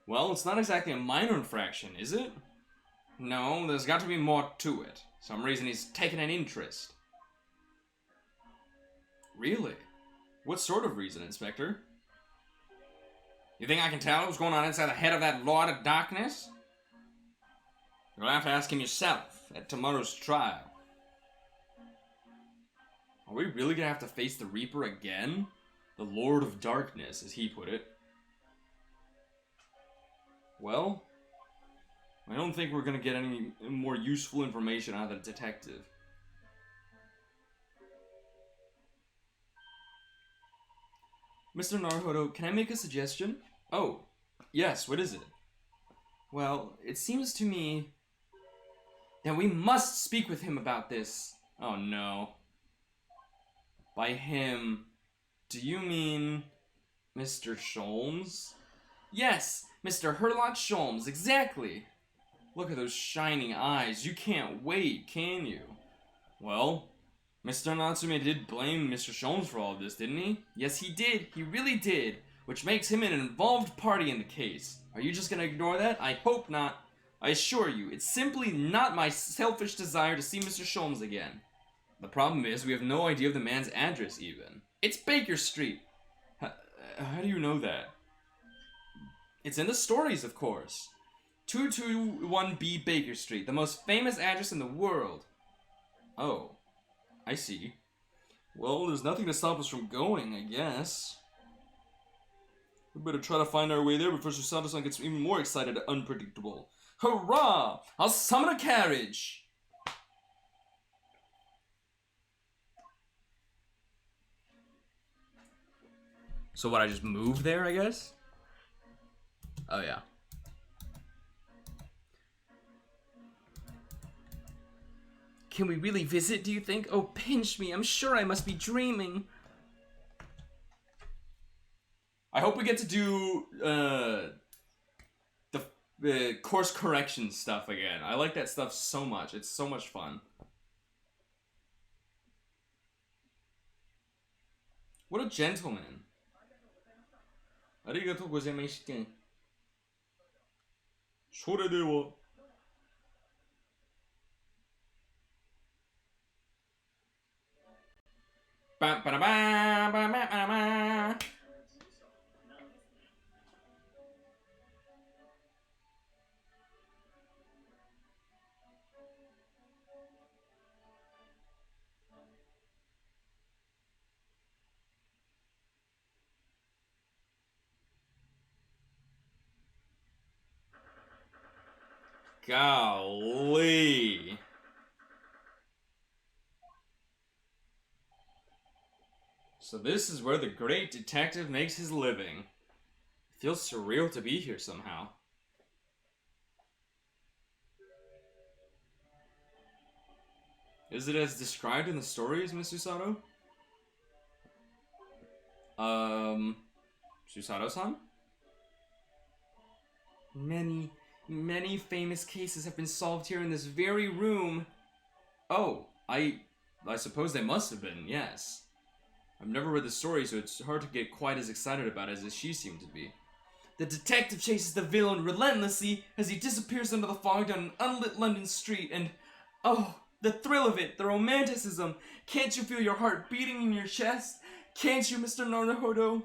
[SPEAKER 2] Well, it's not exactly a minor infraction, is it? No, there's got to be more to it. Some reason he's taken an interest. Really? What sort of reason, Inspector? You think I can tell what's going on inside the head of that Lord of Darkness? You'll have to ask him yourself at tomorrow's trial. Are we really gonna have to face the Reaper again? The Lord of Darkness, as he put it. Well, I don't think we're gonna get any more useful information out of the detective. Mr. Naruhodo, can I make a suggestion? Oh, yes, what is it? Well, it seems to me that we must speak with him about this. Oh no. By him, do you mean Mr. Sholmes? Yes, Mr. Herlock Sholmes, exactly. Look at those shining eyes. You can't wait, can you? Well, Mr. Natsume did blame Mr. Sholmes for all of this, didn't he? Yes, he did. He really did. Which makes him an involved party in the case. Are you just gonna ignore that? I hope not. I assure you, it's simply not my selfish desire to see Mr. Sholmes again. The problem is, we have no idea of the man's address, even. It's Baker Street. How do you know that? It's in the stories, of course. 221B Baker Street, the most famous address in the world. Oh, I see. Well, there's nothing to stop us from going, I guess. We better try to find our way there before Susato-san gets even more excited and unpredictable. Hurrah! I'll summon a carriage!
[SPEAKER 1] So what, I just moved there, I guess? Oh, yeah. Can we really visit, do you think? Oh, pinch me. I'm sure I must be dreaming.
[SPEAKER 2] I hope we get to do, the course correction stuff again. I like that stuff so much. It's so much fun. What a gentleman. Arigatou gozaimashite. それでは。Golly. So this is where the great detective makes his living. It feels surreal to be here somehow. Is it as described in the stories, Miss Susato? Susato-san? Many famous cases have been solved here in this very room. Oh, I suppose they must have been, yes. I've never read the story, so it's hard to get quite as excited about it as she seemed to be. The detective chases the villain relentlessly as he disappears under the fog down an unlit London street, and oh, the thrill of it, the romanticism. Can't you feel your heart beating in your chest? Can't you, Mr. Naruhodo?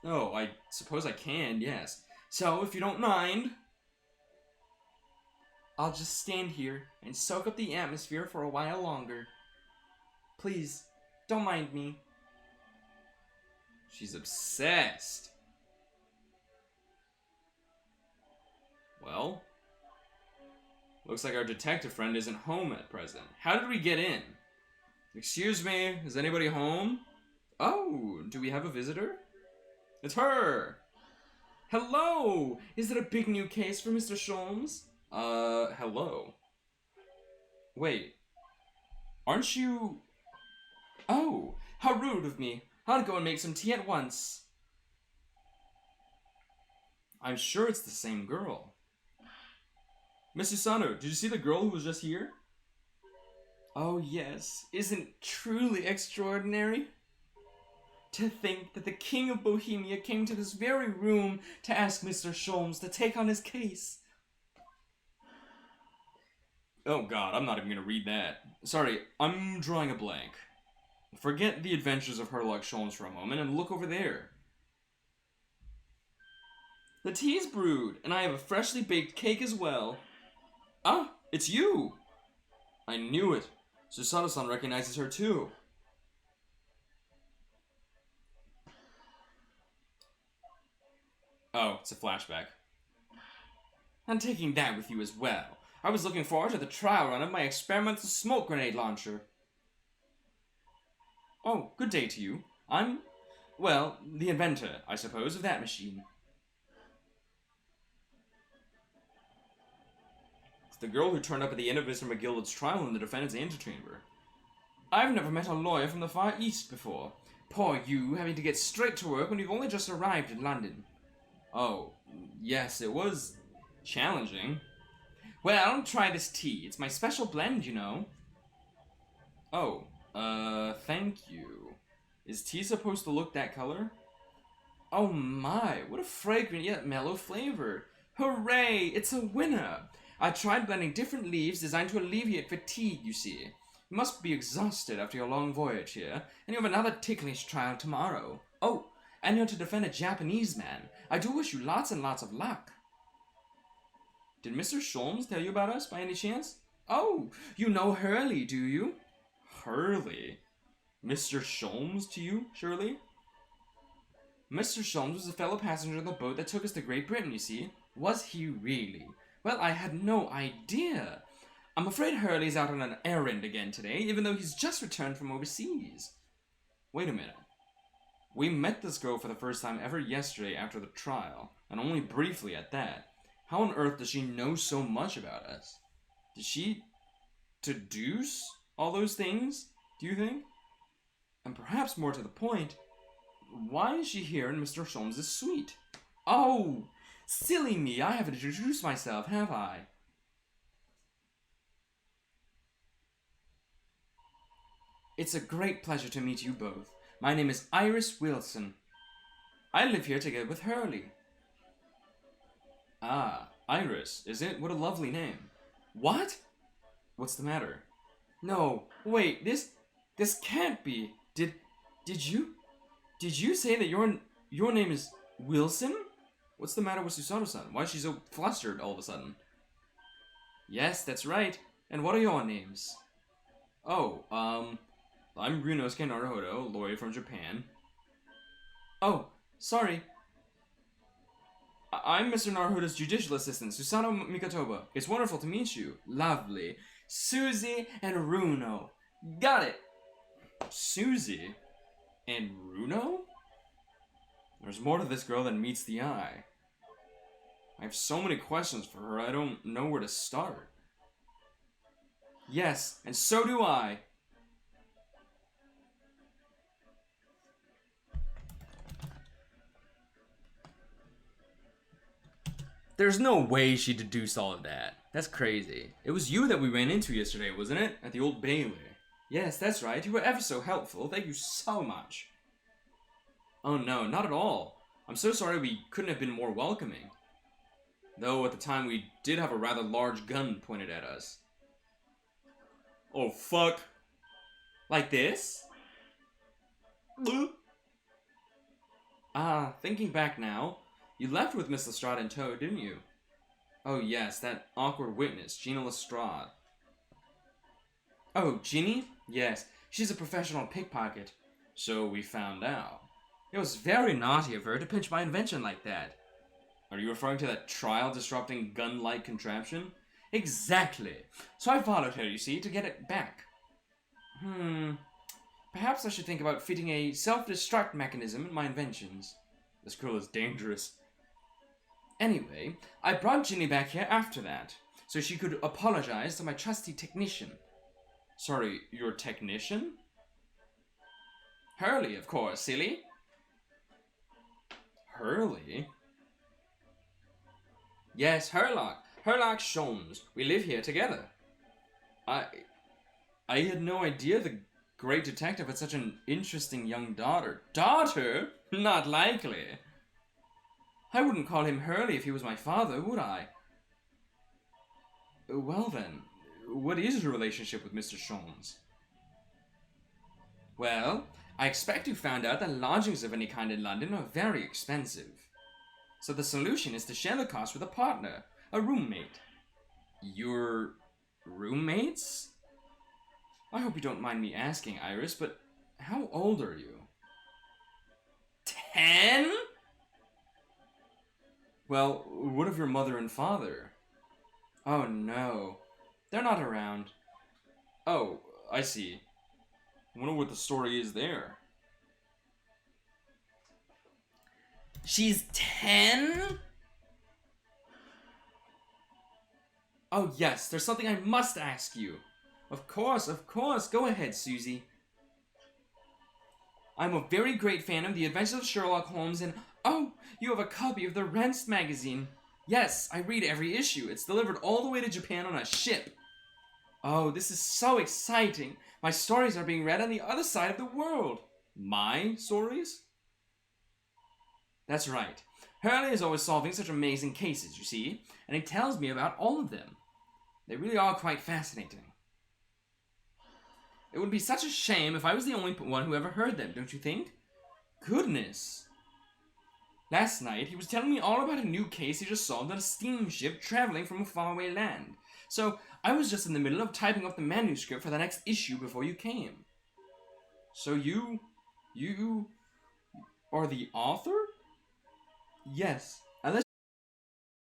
[SPEAKER 2] Oh, I suppose I can, yes. So, if you don't mind, I'll just stand here and soak up the atmosphere for a while longer. Please, don't mind me. She's obsessed.
[SPEAKER 1] Well, looks like our detective friend isn't home at present. How did we get in? Excuse me, is anybody home? Oh, do we have a visitor? It's her! Hello! Is it a big new case for Mr. Sholmes? Hello. Wait. Aren't you... Oh, how rude of me. I'll go and make some tea at once. I'm sure it's the same girl. Miss Susano, did you see the girl who was just here? Oh yes, isn't it truly extraordinary? To think that the King of Bohemia came to this very room to ask Mr. Sholmes to take on his case. Oh god, I'm not even gonna read that. Sorry, I'm drawing a blank. Forget the adventures of Herlock Sholmes for a moment and look over there. The tea's brewed, and I have a freshly baked cake as well. Ah, it's you! I knew it. Susato-san recognizes her too. Oh, it's a flashback. I'm taking that with you as well. I was looking forward to the trial run of my experimental smoke grenade launcher. Oh, good day to you. I'm, well, the inventor, I suppose, of that machine. It's the girl who turned up at the end of Mr. McGillicud's trial in the defendant's antechamber. I've never met a lawyer from the Far East before. Poor you, having to get straight to work when you've only just arrived in London. Oh, yes, it was challenging. Well, try this tea. It's my special blend, you know. Oh, thank you. Is tea supposed to look that color? Oh my, what a fragrant yet mellow flavor. Hooray, it's a winner. I tried blending different leaves designed to alleviate fatigue, you see. You must be exhausted after your long voyage here, and you have another ticklish trial tomorrow. Oh, and you're to defend a Japanese man. I do wish you lots and lots of luck. Did Mr. Sholmes tell you about us, by any chance? Oh, you know Hurley, do you? Hurley? Mr. Sholmes to you, surely? Mr. Sholmes was a fellow passenger on the boat that took us to Great Britain, you see. Was he really? Well, I had no idea. I'm afraid Hurley's out on an errand again today, even though he's just returned from overseas. Wait a minute. We met this girl for the first time ever yesterday after the trial, and only briefly at that. How on earth does she know so much about us? Did she deduce all those things, do you think? And perhaps more to the point, why is she here in Mr. Sholmes' suite? Oh, silly me, I haven't introduced myself, have I? It's a great pleasure to meet you both. My name is Iris Wilson. I live here together with Hurley. Ah, Iris, is it? What a lovely name. What? What's the matter? No, wait, this can't be. Did you say that your name is Wilson? What's the matter with Susato-san? Why is she so flustered all of a sudden? Yes, that's right. And what are your names? Oh, I'm Ryunosuke Naruhodo, lawyer from Japan. Oh, sorry. I'm Mr. Naruhodo's judicial assistant, Susanoo Mikotoba. It's wonderful to meet you. Lovely. Susie and Runo. Got it. Susie and Runo? There's more to this girl than meets the eye. I have so many questions for her, I don't know where to start. Yes, and so do I. There's no way she deduced all of that. That's crazy. It was you that we ran into yesterday, wasn't it? At the Old Bailey. Yes, that's right. You were ever so helpful. Thank you so much. Oh no, not at all. I'm so sorry we couldn't have been more welcoming. Though at the time we did have a rather large gun pointed at us. Oh fuck. Like this? Thinking back now, you left with Miss Lestrade in tow, didn't you? Oh yes, that awkward witness, Gina Lestrade. Oh, Ginny? Yes, she's a professional pickpocket. So we found out. It was very naughty of her to pinch my invention like that.
[SPEAKER 2] Are you referring to that trial-disrupting gun-like contraption? Exactly. So I followed her, you see, to get it back. Perhaps I should think about fitting a self-destruct mechanism in my inventions. This girl is dangerous. Anyway, I brought Ginny back here after that, so she could apologize to my trusty technician. Sorry, your technician? Hurley, of course, silly. Hurley? Yes, Herlock. Herlock Sholmes. We live here together. I had no idea the great detective had such an interesting young daughter. Daughter? Not likely. I wouldn't call him Hurley if he was my father, would I? Well then, what is your relationship with Mr. Sholmes? Well, I expect you found out that lodgings of any kind in London are very expensive. So the solution is to share the cost with a partner, a roommate. Your roommates? I hope you don't mind me asking, Iris, but how old are you? 10? Well, what of your mother and father? Oh no, they're not around. Oh, I see. I wonder what the story is there. She's 10? Oh yes, there's something I must ask you. Of course, go ahead, Susie. I'm a very great fan of The Adventures of Sherlock Holmes and... Oh, you have a copy of the Rents magazine. Yes, I read every issue. It's delivered all the way to Japan on a ship. Oh, this is so exciting. My stories are being read on the other side of the world. My stories? That's right. Hurley is always solving such amazing cases, you see, and he tells me about all of them. They really are quite fascinating. It would be such a shame if I was the only one who ever heard them, don't you think? Goodness. Last night, he was telling me all about a new case he just solved on a steamship traveling from a faraway land. So, I was just in the middle of typing up the manuscript for the next issue before you came. So you are the author? Yes.